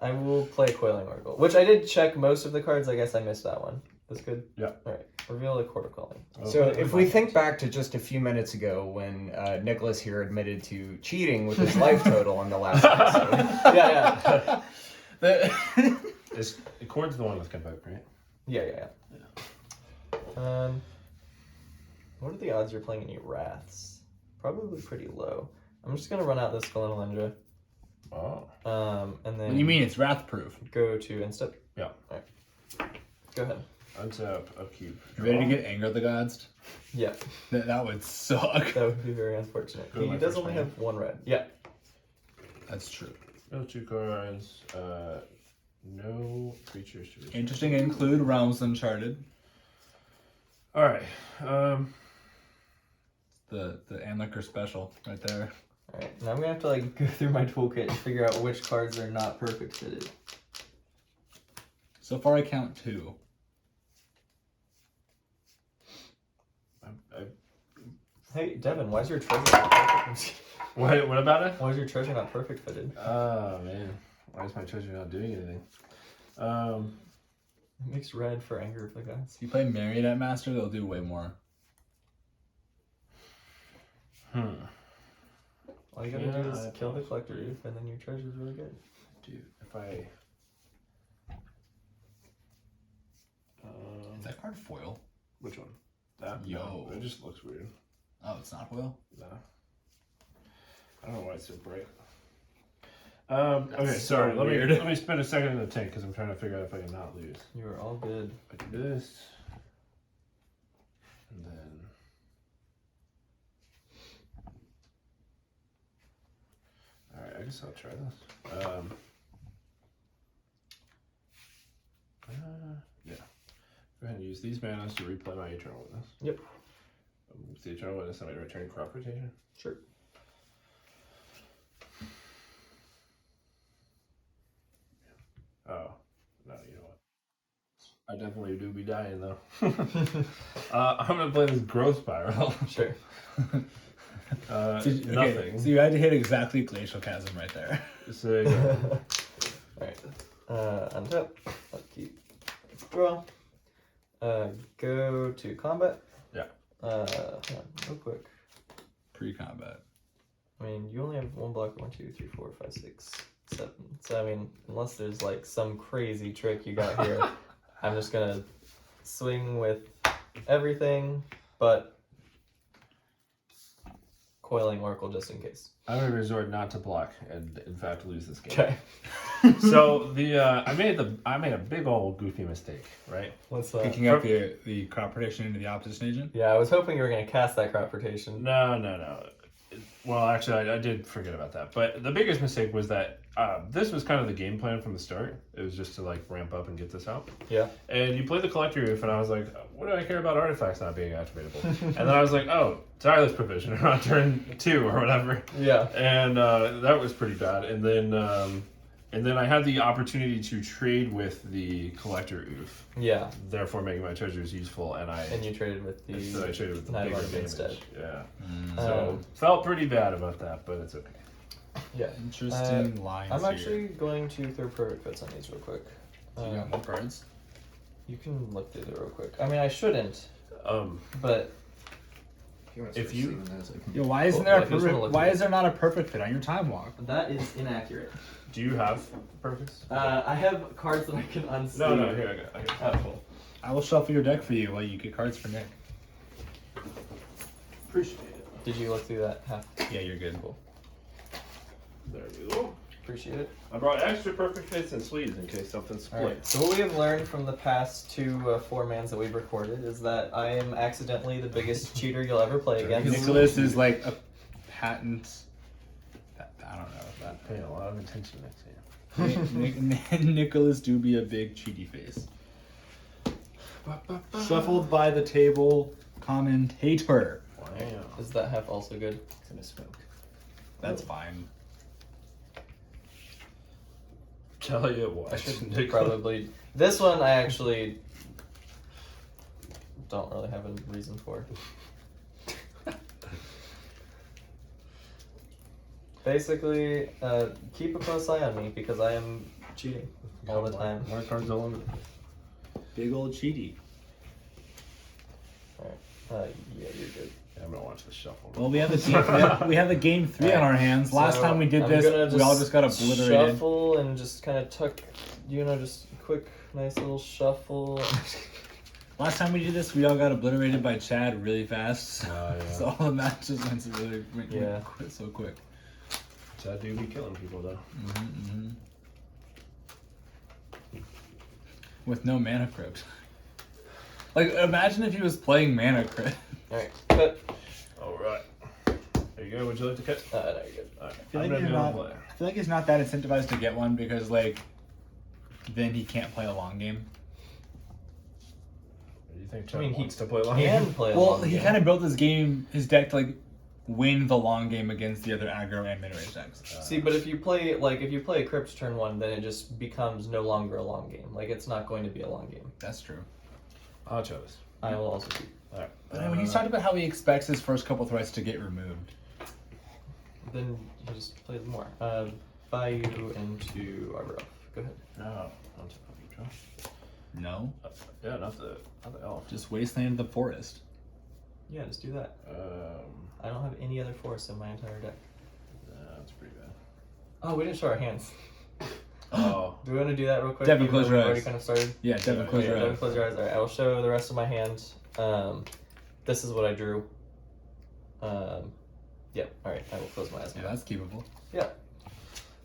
S3: I will play Coiling Oracle, which I did check most of the cards. I guess I missed that one. That's good.
S5: Yeah.
S3: All right. Reveal a Court of Calling.
S2: So if we think back to just a few minutes ago when Nicholas here admitted to cheating with his life total in the last episode.
S3: Yeah.
S5: Is Cord's the one with comeback, right?
S3: Yeah. What are the odds you're playing any Wraths? Probably pretty low. I'm just gonna run out this Glenalendra.
S5: Oh.
S3: And then
S1: What do you mean it's wrath proof?
S3: go to Instep.
S5: Yeah.
S3: Alright. Go ahead.
S5: Untap, upkeep.
S1: You ready to get Anger of the Gods?
S3: Yeah,
S1: That would suck.
S3: that would be very unfortunate.
S5: Go to
S3: He
S5: my
S3: does
S5: first
S3: only
S5: hand.
S3: have 1 red. Yeah.
S1: That's true.
S5: No 2 cards. No creatures to return.
S1: Interesting to include Realms Uncharted.
S5: Alright.
S1: The Anlicker special right there.
S3: Alright, now I'm gonna have to go through my toolkit and figure out which cards are not perfect fitted.
S1: So far I count 2.
S3: Hey, Devin, why is your treasure not perfect?
S5: What about it?
S3: Why is your treasure not perfect fitted?
S5: Oh man. Why is my treasure not doing anything?
S3: It makes red for Anger of the Gods.
S1: If you play Marionette Master, they'll do way more.
S3: All you gotta
S5: Yeah,
S3: do is
S5: I
S3: kill the
S5: thought
S3: Collector Reef, and then your treasure's really good.
S5: Dude, if I
S1: Is that card foil?
S5: which one? That?
S1: Yo.
S5: No, it just looks weird.
S1: Oh, it's not foil?
S5: Nah. I don't know why it's so bright. Okay,
S1: so
S5: sorry.
S1: weird.
S5: Let me spend a second in the tank because I'm trying to figure out if I can not lose.
S3: You are all good.
S5: I do this, and then guess I'll try this. Yeah. Go ahead and use these manas to replay my Eternal Witness.
S3: Yep.
S5: With the Eternal Witness, I might return crop rotation.
S3: Sure.
S5: Oh, no, you know what? I definitely do be dying though. I'm gonna play this growth spiral.
S3: Sure.
S5: Nothing.
S1: Okay, so you had to hit exactly Glacial Chasm right there.
S5: So, yeah.
S3: Alright. Untap. Upkeep. Draw. Go to combat.
S5: Yeah.
S3: Hang on, real quick.
S1: Pre-combat.
S3: I mean, you only have one blocker. 1, 2, 3, 4, 5, 6, 7. So I mean, unless there's like some crazy trick you got here, I'm just gonna swing with everything, but Coiling Oracle just in case.
S5: I'm gonna resort not to block and in fact lose this game.
S3: Okay.
S5: So the I made a big old goofy mistake, right?
S3: What's that?
S1: Picking up the crop protection into the opposition agent.
S3: Yeah, I was hoping you were gonna cast that crop rotation.
S5: No. Well, actually, I did forget about that. But the biggest mistake was that this was kind of the game plan from the start. It was just to like ramp up and get this out.
S3: Yeah.
S5: And you play the Collector Roof, and I was like, what do I care about artifacts not being activatable? And then I was like, oh, Tireless Provision on turn 2 or whatever.
S3: Yeah.
S5: And that was pretty bad. And then I had the opportunity to trade with the Collector Oof,
S3: Yeah.
S5: therefore making my treasures useful, and
S3: you traded with the
S5: instead I traded with the
S3: Night
S5: bigger
S3: Lord
S5: damage.
S3: instead.
S5: Yeah.
S3: Um,
S5: So felt pretty bad about that, but it's okay.
S3: Yeah.
S1: Interesting lines.
S3: I'm
S1: here.
S3: actually going to throw perfect fits on these real quick.
S1: So you got more cards?
S3: You can look through it real quick. I mean, I shouldn't,
S5: Um,
S3: but
S5: If you-
S1: Yo, why isn't
S3: Well,
S1: there
S3: if you just wanna look
S1: why
S3: at
S1: is there not a perfect fit on your time walk?
S3: that is inaccurate.
S5: do you have purpose?
S3: I have cards that I can unsee.
S5: No, here I got.
S3: Oh, cool.
S1: I will shuffle your deck for you while you get cards for Nick.
S5: Appreciate it.
S3: Did you look through that half?
S1: Yeah, you're good.
S3: Cool.
S5: There we go.
S3: Appreciate it.
S5: I brought extra perfect fits and sleeves in case something split.
S3: Alright, so what we have learned from the past 2 4-mans that we've recorded is that I am accidentally the biggest cheater you'll ever play against.
S1: Nicholas is like a patent. I don't know.
S5: Not paying a lot of attention next year.
S1: Nicholas do be a big cheaty face. Shuffled by the table commentator.
S5: Wow.
S3: Is that half also good?
S1: It's gonna smoke. That's fine.
S5: Tell you what.
S3: I should probably. This one I actually don't really have a reason for. Basically, keep a close eye on me because I am cheating all the time.
S5: More cards all over.
S1: Big old cheaty.
S3: Yeah, you're good.
S5: Yeah, I'm gonna watch the shuffle.
S1: Well, we have the game 3 on our hands. Last
S3: So,
S1: time we did
S3: I'm
S1: this,
S3: gonna
S1: we all just got obliterated.
S3: Shuffle and just kind of tuck, just quick, nice little shuffle.
S1: Last time we did this, we all got obliterated by Chad really fast.
S5: Yeah.
S1: So all the matches went
S3: Yeah.
S1: so quick.
S5: Chad do be killing people though.
S1: With no mana crypt. Like, imagine if he was playing mana crypt.
S3: Alright, cut.
S5: Alright. There you go. Would you like to cut?
S3: No, you're good.
S5: Alright.
S1: I feel
S5: I'm
S1: like
S5: gonna
S1: he's
S5: be able
S1: not.
S5: to play.
S1: I feel like he's not that incentivized to get one because, like, then he can't play a long game.
S5: Do you think
S3: I
S5: Chad
S3: mean, he
S5: wants to play long?
S3: Can play a
S1: Well,
S3: long
S1: he
S3: game.
S1: kind of built his deck to like win the long game against the other aggro and mid-range decks.
S3: See, but if you play a crypt turn 1, then it just becomes no longer a long game. Like, it's not going to be a long game.
S1: That's true.
S5: I'll chose.
S3: I will also keep.
S5: Alright.
S1: But when he's talked about how he expects his first couple threats to get removed.
S3: Then you just play more. Buy you into Arbor Elf. Go ahead.
S5: No. I'll take draw.
S1: No,
S5: Yeah, not the elf.
S1: just wasteland the forest.
S3: Yeah, just do that. I don't have any other forests in my entire deck.
S5: That's pretty bad.
S3: Oh, we didn't show our hands.
S5: Oh.
S3: Do we want to do that real quick?
S1: Devin,
S3: even though
S1: close your
S3: we've already
S1: eyes.
S3: kind of started.
S1: Yeah, Devin,
S5: Yeah,
S1: close your
S3: Devin,
S1: eyes.
S3: close your eyes. All right, I will show the rest of my hand. This is what I drew. Yeah. All right, I will close my eyes.
S1: Yeah, that's keepable.
S3: Yeah.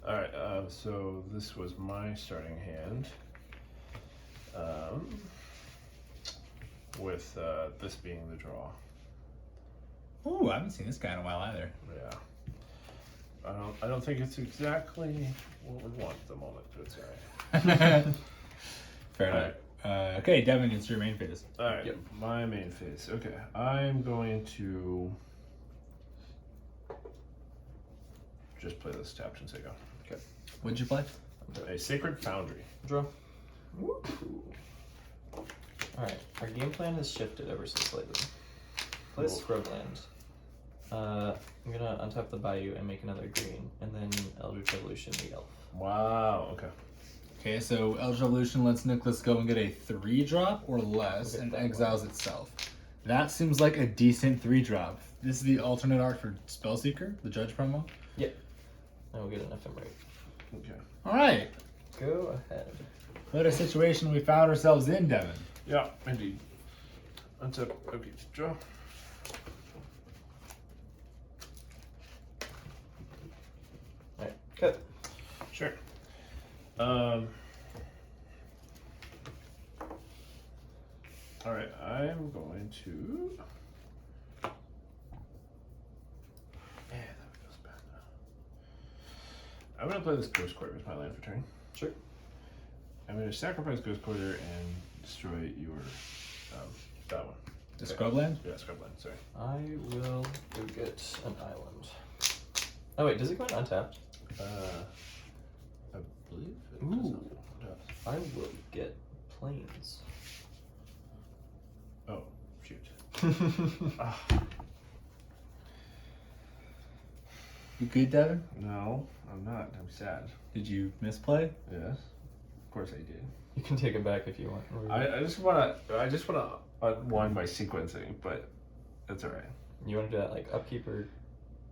S5: Alright, so this was my starting hand. With this being the draw.
S1: Ooh, I haven't seen this guy in a while either.
S5: Yeah. I don't think it's exactly what we want at the moment, but it's alright.
S1: Fair enough. Okay, Devin, it's your main phase.
S5: Alright,
S3: Yep.
S5: my main phase. Okay, I'm going to just play this tapped and say go.
S3: Okay.
S1: What'd you play?
S5: A Sacred Foundry.
S3: Draw. Woo. Alright, our game plan has shifted ever so slightly. Play
S5: Cool.
S3: Scrubland. I'm gonna untap the Bayou and make another green, and then Eldritch Evolution the Elf.
S5: Wow, okay.
S1: Okay, so Eldritch Evolution lets Nicholas go and get a 3-drop or less
S3: Okay,
S1: and
S3: that
S1: exiles itself. That seems like a decent 3-drop. This is the alternate art for Spellseeker, the Judge promo.
S3: Yeah. And we'll get an ephemerate.
S5: Okay.
S1: Alright,
S3: Go ahead.
S1: what a situation we found ourselves in, Devin.
S5: Yeah, indeed. Untap, okay, draw.
S3: Alright, cut.
S5: Sure. Alright, I'm going to. Yeah, that feels bad now. I'm going to play this Ghost Quarter as my land for turn.
S3: Sure.
S5: I'm going to sacrifice Ghost Quarter and destroy your. That one.
S1: The Scrubland?
S5: Yeah, Scrubland, sorry.
S3: I will go get an island. Oh wait, does it go in untapped?
S5: I believe it
S3: Ooh.
S5: does not.
S3: I will get planes.
S5: Oh, shoot.
S1: You good, Devin?
S5: No, I'm not. I'm sad.
S1: Did you misplay?
S5: Yes. Of course I did.
S3: You can take it back if you want.
S5: I just wanna unwind my sequencing, but that's alright.
S3: You want to do that like upkeep or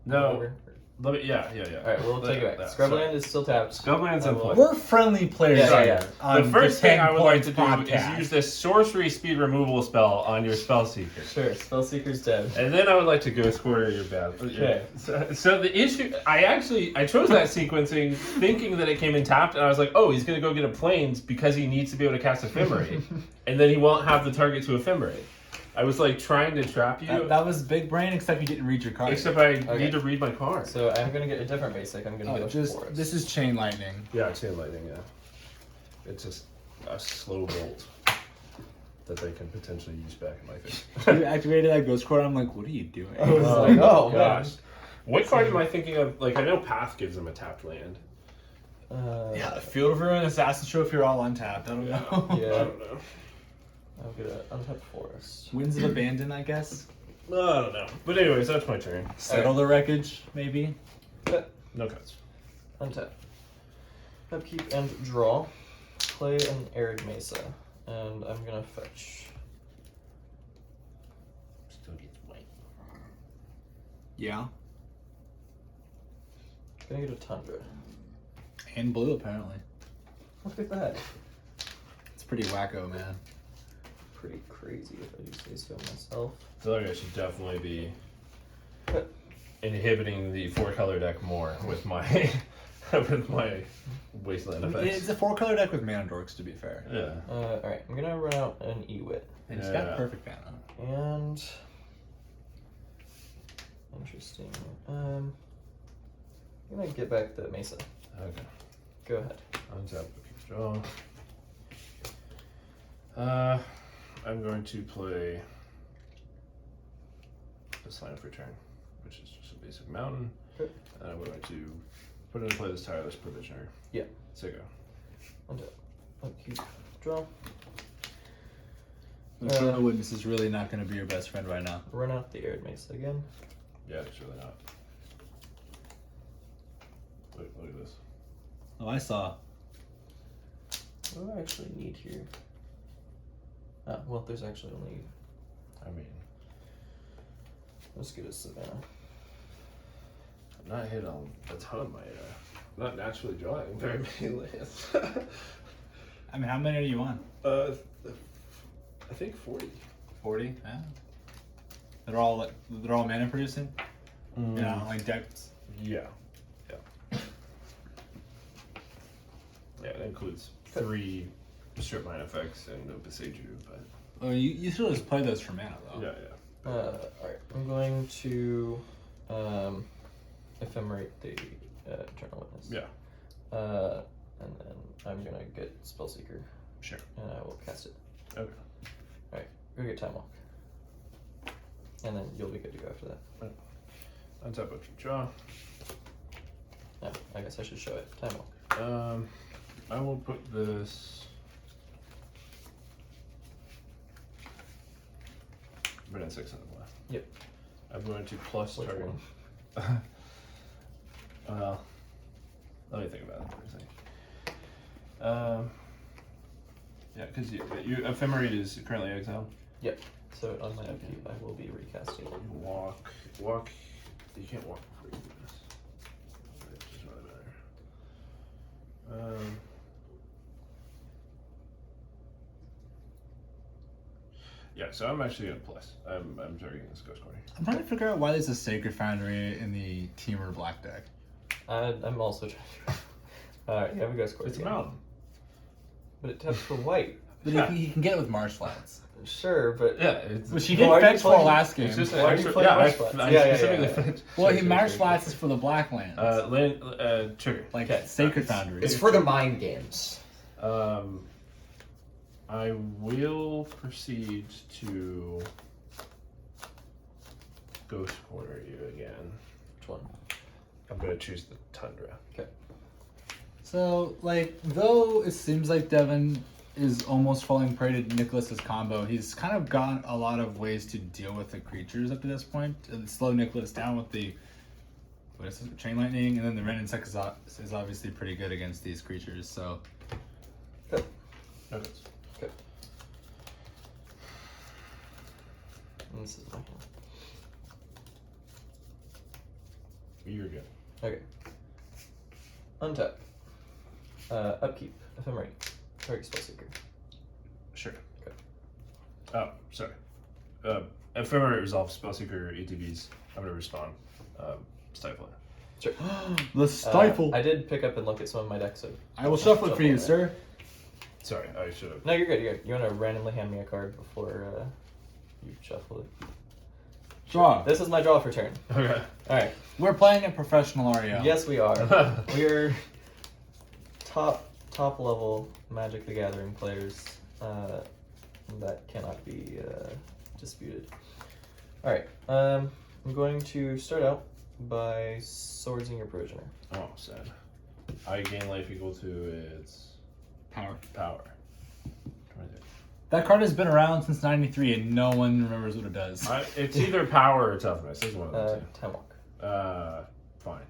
S5: No,
S3: whatever?
S5: let me. Yeah.
S3: Alright, we'll take it back. Scrubland is still tapped.
S5: Scrubland's in play.
S1: We're friendly players.
S3: Yeah,
S1: here
S3: yeah.
S1: on
S5: The first thing
S1: 10
S5: I would like to
S1: Points
S5: do is
S1: podcast.
S5: use this sorcery speed removal spell on your Spellseeker.
S3: Sure, Spellseeker's dead.
S5: And then I would like to go score your bad.
S3: Okay.
S5: So the issue, I chose that sequencing thinking that it came in tapped, and I was like, oh, he's gonna go get a planes because he needs to be able to cast Ephemerate, and then he won't have the target to Ephemerate. I was like trying to trap you,
S1: That was big brain, except you didn't read your card.
S5: except I
S3: Okay.
S5: need to read my card.
S3: So I'm gonna get a different basic. I'm gonna get a forest.
S1: This is Chain Lightning.
S5: Yeah, chain lightning. Yeah, it's just a slow bolt that they can potentially use back in my face.
S1: You activated that Ghost Quarter, I'm like, what are you doing?
S3: I was like, oh
S5: gosh. What card am I thinking of? Like, I know Path gives them a tapped land.
S3: man.
S1: Yeah, Field of Ruin, Assassin's Trophy are all untapped. I don't know.
S5: I
S3: Yeah.
S5: don't know.
S3: I'll get an untapped forest.
S1: Winds of Abandon, I guess.
S5: I don't know. But anyways, that's my turn.
S1: Settle the Wreckage, maybe.
S3: Cut.
S5: No cuts.
S3: Untap. Upkeep and draw. Play an Arid Mesa. And I'm gonna fetch.
S5: Still gets white.
S1: Yeah.
S3: Gonna get a Tundra.
S1: And blue, apparently.
S3: Look at that.
S1: It's pretty wacko, man.
S3: Pretty crazy if I do say so myself.
S5: I feel like I should definitely be inhibiting the 4-color deck more with my with my wasteland effects.
S1: It's a 4-color deck with mana dorks, to be fair.
S5: Yeah.
S3: Alright, I'm gonna run out an Ewit.
S1: And it's
S5: Yeah.
S1: got perfect mana.
S3: And. Interesting. I'm gonna get back the Mesa.
S5: Okay.
S3: Go ahead.
S5: Untap, draw. I'm going to play this land for turn, which is just a basic mountain.
S3: Okay.
S5: And I'm going to put into play this Tireless Provisioner.
S3: Yeah.
S5: So go.
S3: Untap. Upkeep. Draw.
S1: The Chrono Witness is really not going to be your best friend right now.
S3: Run out the Arid Mesa again.
S5: Yeah, it's really not. Look at this.
S1: Oh, I saw.
S3: What do I actually need here? Ah, well, there's actually only.
S5: I mean,
S3: Let's get a Savannah.
S5: I'm not hit on a ton of my, not naturally drawing very many lands.
S1: I mean, how many are you on?
S5: I think 40.
S1: 40? Yeah. They're all mana producing? Yeah, like decks.
S5: Yeah. Yeah, it includes 3 strip mine effects and no Beseiju, but
S1: Oh, you should just play those for mana, though.
S5: yeah.
S3: Alright, I'm going to ephemerate the Eternal Witness.
S5: Yeah.
S3: And then I'm gonna get Spellseeker.
S5: Sure.
S3: And I will cast it.
S5: Okay.
S3: Alright, go get Time Walk. And then you'll be good to go after that.
S5: On top of draw.
S3: Yeah, I guess I should show it. Time Walk.
S5: I will put this. Burn 6 on the left.
S3: Yep.
S5: I'm going to plus
S3: Which
S5: target.
S3: one?
S5: Well, let me think about it for a second. Yeah, because your Ephemerate is currently exiled.
S3: Yep. So on my upkeep, I will be recasting it.
S5: You walk. You can't walk before you do this. It's just really better. Yeah, so I'm actually gonna plus. I'm targeting this Ghost Quarry.
S1: I'm trying to figure out why there's a Sacred Foundry in the Teamer black deck.
S3: I'm also trying to. Alright, you have a Ghost Quarry.
S5: It's a mountain.
S3: But it taps for white.
S1: But
S5: Yeah.
S1: he can get it with Marsh Flats.
S3: Sure, but.
S5: Yeah, it's
S1: Which he
S3: Well,
S1: did
S3: are you
S1: fetch for
S3: playing-
S1: last game.
S5: it's just
S3: Why
S5: an
S3: are you
S5: extra.
S3: playing
S5: Yeah,
S3: Marsh Flats?
S5: I
S3: Yeah,
S5: specifically
S3: yeah.
S5: fetched.
S1: Well,
S3: Sure,
S1: Marsh
S3: sure.
S1: Flats is for the black lands.
S5: Trigger.
S1: like
S3: okay.
S1: Sacred Foundry.
S2: It's for the mind games.
S5: I will proceed to Ghost Quarter you again.
S3: Which one?
S5: I'm gonna choose the Tundra.
S1: So, like, though it seems like Devin is almost falling prey to Nicholas's combo, he's kind of got a lot of ways to deal with the creatures up to this point. And slow Nicholas down with the Chain Lightning, and then the Ren Insect is obviously pretty good against these creatures, so...
S3: Okay.
S5: Okay.
S3: Okay. And this is my hand.
S5: You're good.
S3: Okay. Untap. Upkeep. Ephemerate. Target Spellseeker.
S5: Sure.
S3: Okay.
S5: Oh, sorry. Ephemerate resolve Spellseeker ETBs. I'm gonna respond. Stifle it.
S3: Sure.
S1: The Stifle!
S3: I did pick up and look at some of my decks. So
S1: I will shuffle it for you, sir.
S5: Sorry, I should have.
S3: no, you're good. You're good. You want to randomly hand me a card before you shuffle it?
S1: Draw.
S3: This is my draw for turn.
S5: Okay.
S3: All right.
S1: We're playing a professional REO.
S3: Yes, we are. We're top level Magic the Gathering players. That cannot be disputed. All right. I'm going to start out by Swords in Your Prisoner.
S5: Oh, sad. I gain life equal to its
S1: Power.
S5: power. 23.
S1: That card has been around since '93, and no one remembers what it does.
S5: It's either power or toughness. It's one of the
S3: Time Walk.
S5: Fine.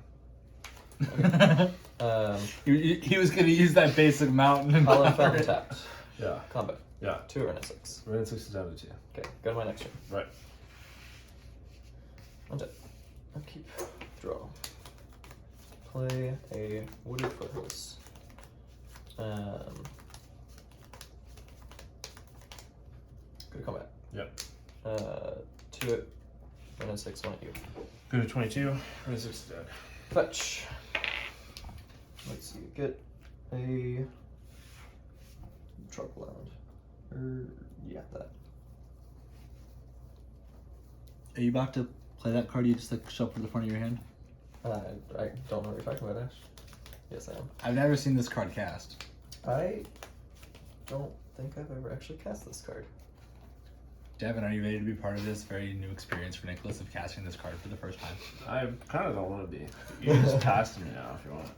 S1: He was going to use that basic mountain and
S3: Hollow
S1: power.
S3: Fountain tapped.
S5: Yeah.
S3: Combat.
S5: Yeah.
S3: 2 Arena 6.
S5: We're in 6 down to 2.
S3: Okay, go to my next turn.
S5: Right.
S3: Untap. Upkeep. Draw. Play a Wooded Foothills. Go to combat.
S5: Yep.
S3: 2 at Arena 6, 1 at you.
S5: Go to 22. We're in 6 is dead.
S3: Fetch. Let's see. Get a Truck Land. Yeah, that.
S1: Are you about to play that card you just like shuffle to the front of your hand?
S3: I don't know what you're talking about, Ash. Yes, I am.
S1: I've never seen this card cast.
S3: I don't think I've ever actually cast this card.
S1: Devin, are you ready to be part of this very new experience for Nicholas of casting this card for the first time?
S5: I kind of don't want to be. You can just pass to me now if you want.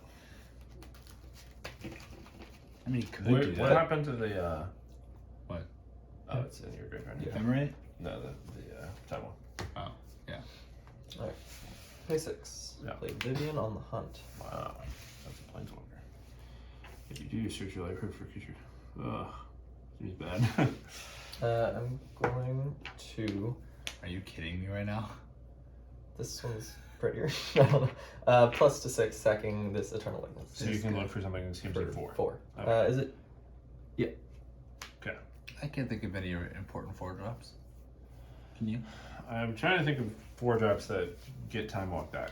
S1: I mean, he could do
S5: What
S1: that.
S5: happened to the?
S1: What?
S5: Oh, it's in your graveyard.
S3: Yeah.
S1: Ephemerate?
S5: No, the time one.
S1: Oh, yeah.
S3: Alright. Pay 6.
S5: Yeah.
S3: Play Vivian on the Hunt.
S5: Wow, that's a planeswalker. If you do, search your library for creature. Ugh, seems bad.
S3: I'm going to.
S1: Are you kidding me right now?
S3: This one's prettier. I don't know. Plus to 6, sacking this Eternal Witness.
S5: So you can look for something that seems like 4.
S3: 4.
S5: Okay.
S3: Is it?
S5: Okay.
S1: I can't think of any important 4-drops. Can you?
S5: I'm trying to think of 4-drops that get Time Walk back.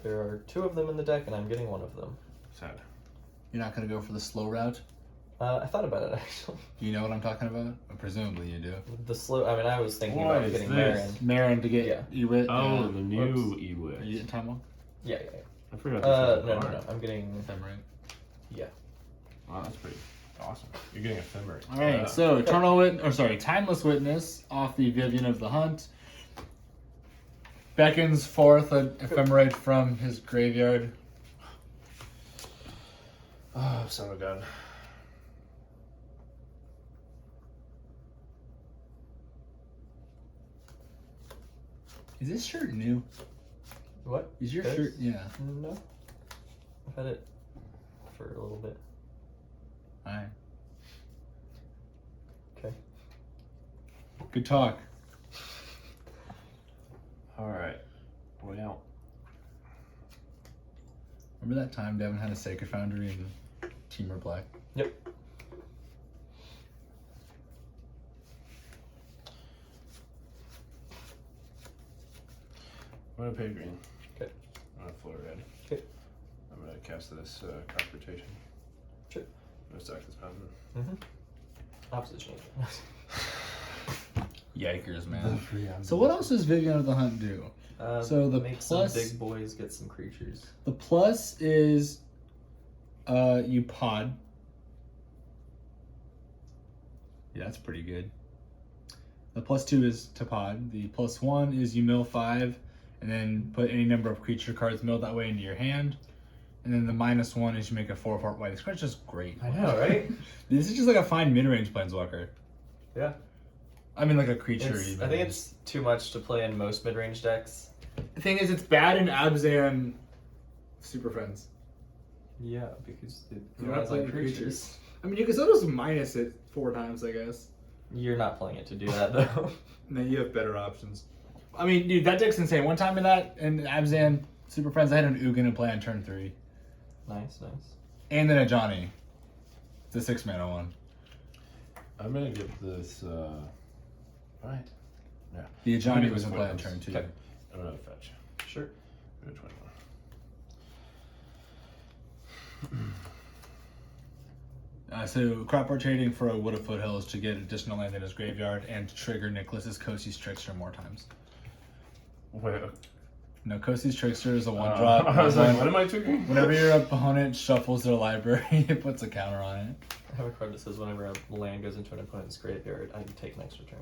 S3: There are 2 of them in the deck, and I'm getting 1 of them.
S5: Sad.
S1: You're not going to go for the slow route?
S3: I thought about it actually.
S1: Do you know what I'm talking about? Presumably you do.
S3: The slow. I mean, I was thinking
S5: What
S3: about
S5: is
S3: getting
S5: this?
S3: Marin.
S1: Marin to get
S3: Yeah.
S1: Ewit.
S5: Oh, the new
S3: Whoops.
S5: Ewit.
S1: Are you getting time walk?
S3: Yeah.
S5: I forgot.
S3: No. I'm getting.
S1: Ephemerate.
S3: Yeah.
S5: Wow, that's pretty awesome. You're getting ephemerate.
S1: All right, so Timeless Witness off the Vivian of the Hunt beckons forth an ephemerate from his graveyard.
S5: Oh, son of a gun.
S1: Is this shirt new?
S3: What?
S1: Is your
S3: This?
S1: shirt? Yeah.
S3: No. I've had it for a little bit.
S1: All right.
S3: Okay.
S1: Good talk.
S5: All right. Well,
S1: Remember that time Devin had a Sacred Foundry and Teamer Black?
S3: Yep.
S5: I'm gonna pay green.
S3: Okay.
S5: I'm gonna floor red.
S3: Okay.
S5: I'm gonna cast this confrontation.
S3: Sure.
S5: I'm gonna sack this mountain.
S3: Mm-hmm. Opposite change.
S1: Yikers, man.
S5: free
S1: So what else does Vivian of the Hunt do? So the
S3: make
S1: plus-
S3: some big boys get some creatures.
S1: The plus is you pod. Yeah, that's pretty good. The +2 is to pod. The +1 is you mill 5 and then put any number of creature cards milled that way into your hand. And then the -1 is you make a 4/4 white. This card's just great.
S3: I know, right?
S1: This is just like a fine mid-range planeswalker.
S3: Yeah.
S1: I mean, like a creature.
S3: It's,
S1: even.
S3: I think it's too much to play in most mid-range decks.
S1: The thing is, it's bad in Abzan Super Friends.
S3: Yeah, because it
S1: You're not
S3: runs
S1: playing
S3: like
S1: creatures.
S3: creatures.
S1: I mean, you can still just minus it 4 times, I guess.
S3: You're not playing it to do that though.
S1: No, you have better options. I mean, dude, that deck's insane. One time in Abzan Super Friends, I had an Ugin to play on turn 3.
S3: Nice.
S1: And then a Johnny. It's a 6-mana one.
S5: I'm gonna give this. Right. Yeah.
S1: The Johnny
S5: Give
S1: was
S5: us
S1: in play on
S5: footnotes.
S1: turn 2.
S3: Okay.
S5: I'm gonna fetch.
S3: Sure.
S5: Go to 21.
S1: So crop rotating for a Wood of Foothills to get additional land in his graveyard and to trigger Nicholas's Kosi's Trickster more times.
S5: Wait.
S1: No, Kosi's Trickster is a 1-drop.
S5: I was like, what am I triggering?
S1: Whenever your opponent shuffles their library, it puts a counter on it.
S3: I have a card that says whenever a land goes into an opponent's graveyard, I can take an extra turn.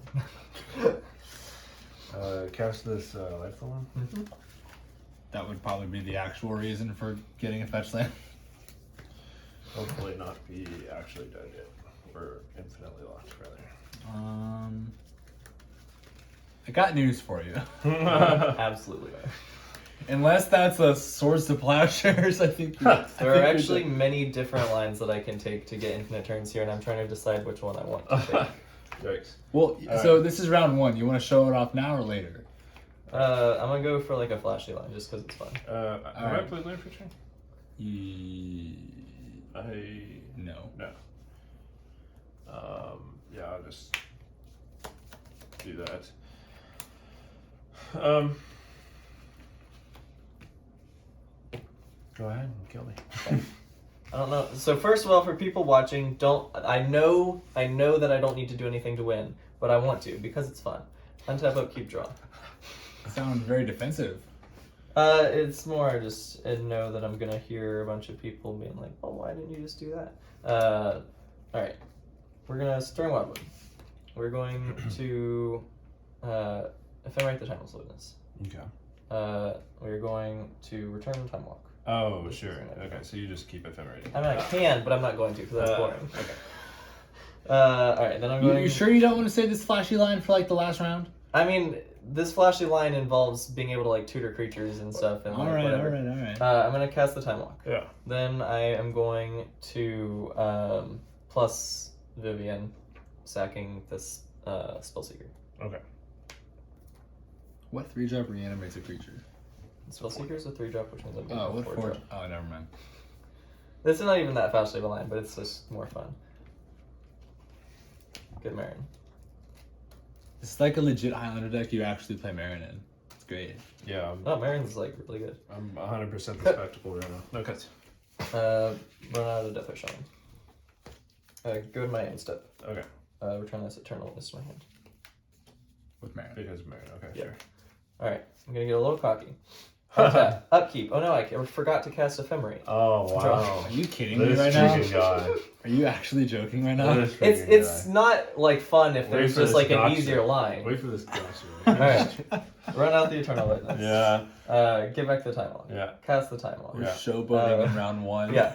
S5: Cast this lifeless one.
S3: Mm-hmm.
S1: That would probably be the actual reason for getting a fetch land.
S5: Hopefully not be actually dead yet. Or infinitely locked, rather.
S1: I got news for you.
S3: Absolutely.
S1: Unless that's a Swords to Plowshares, I think
S3: There are actually many different lines that I can take to get infinite turns here, and I'm trying to decide which one I want to take.
S5: Yikes.
S1: Well, so this is round 1. You want to show it off now or later?
S3: I'm gonna go for like a flashy line just because it's fun.
S5: Have I
S1: Alright.
S5: played Land Feature?
S1: No.
S5: No. Yeah, I'll just do that. Go ahead and kill me.
S3: I don't know. So first of all, for people watching, I know that I don't need to do anything to win, but I want to because it's fun. Untap up, keep draw.
S1: Sound very defensive.
S3: It's more just know that I'm gonna hear a bunch of people being like, "Oh, why didn't you just do that?" All right, we're gonna Stern Wildwood. We're going to ephemerate the Timeless Witness.
S5: Okay.
S3: We're going to return Time Walk.
S5: Oh, sure. Okay, so you just keep ephemerating.
S3: I mean, I can, but I'm not going to because that's boring.
S5: Okay.
S3: All right, then I'm going.
S1: You sure you don't want to say this flashy line for like the last round?
S3: I mean, this flashy line involves being able to like tutor creatures and stuff and like, whatever.
S1: All right.
S3: I'm gonna cast the Time Walk.
S5: Yeah.
S3: Then I am going to plus Vivian, sacking this Spellseeker.
S5: Okay.
S1: What 3-drop reanimates a creature?
S3: Spellseeker is a 3-drop, which means I'm
S1: Oh,
S3: getting a
S1: what
S3: 4-drop.
S1: 4? Oh, never mind.
S3: This is not even that fast of a line, but it's just more fun. Good Marin.
S1: It's like a legit Highlander deck you actually play Marin in. It's great.
S5: Yeah,
S3: Oh, Marin's like really good.
S5: I'm 100% the spectacle right now. No cuts.
S3: Run out of Death Shaman. Go to my end step.
S5: Okay.
S3: Return this Eternal Witness to my hand.
S1: With Marin.
S5: Because of Marion. Okay,
S3: Yeah.
S5: sure.
S3: Alright, I'm gonna get a little cocky. Hard tap. Upkeep. Oh no, I forgot to cast Ephemerate.
S5: Oh wow!
S1: Are you kidding me
S5: This
S1: right now?
S5: freaking guy.
S1: Are you actually joking right now?
S5: This freaking
S3: It's
S5: guy.
S3: not like fun if
S5: Wait
S3: there's
S5: for
S3: just
S5: this
S3: like an
S5: gotcha.
S3: easier line.
S5: Wait for this gotcha.
S3: Alright. Run out the Eternal Witness.
S5: Yeah.
S3: Give back the Time Walk.
S5: Yeah.
S3: Cast the Time Walk.
S1: We're
S5: Yeah.
S1: showboating in round 1.
S3: Yeah.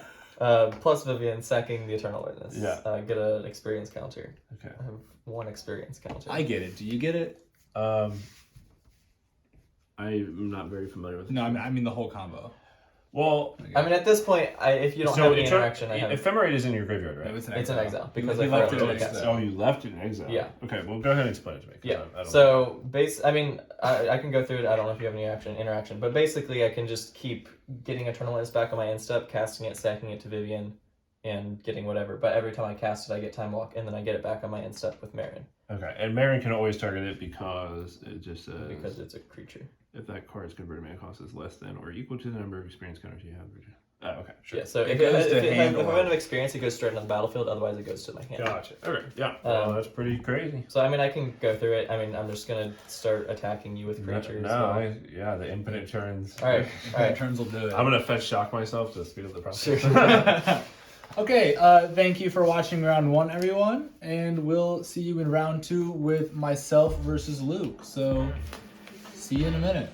S3: Plus Vivian sacking the Eternal Witness.
S5: Yeah.
S3: Get an experience counter.
S5: Okay.
S3: I have 1 experience counter.
S1: I get it. Do you get it?
S5: I'm not very familiar with.
S1: No, I mean the whole combo.
S5: Well,
S3: I mean, at this point, if you don't have any interaction, I have.
S5: Ephemerate is in your graveyard, right?
S3: It's an exile because
S1: He
S3: I
S1: left
S3: forgot
S1: it
S3: to
S1: in
S3: cast
S1: exile.
S5: Oh, you left it in exile.
S3: Yeah.
S5: Okay, well, go ahead and explain it to me. 'Cause
S3: Yeah.
S5: I don't
S3: So I mean, I can go through it. I don't know if you have any interaction, but basically, I can just keep getting Eternal Witness back on my end step, casting it, stacking it to Vivian, and getting whatever. But every time I cast it, I get Time Walk, and then I get it back on my end step with Marin
S5: Okay, and Marin can always target it because it just says
S3: because it's a creature.
S5: if that card's converted mana cost is less than or equal to the number of experience counters you have. Okay, sure.
S3: Yeah. So
S1: It
S3: if
S1: goes
S3: it
S1: to
S3: has
S1: hand
S3: a
S1: or-
S3: bit of experience, it goes straight into the battlefield. Otherwise, it goes to my hand.
S5: Gotcha. Okay, yeah. Well,
S3: Um,
S5: that's pretty crazy.
S3: So I mean, I can go through it. I mean, I'm just gonna start attacking you with creatures.
S5: Yeah, the infinite turns.
S3: All right. All right.
S1: Turns will do it.
S5: I'm gonna fetch shock myself to speed up the process.
S1: Okay, thank you for watching round 1, everyone, and we'll see you in round 2 with myself versus Luke. So, see you in a minute.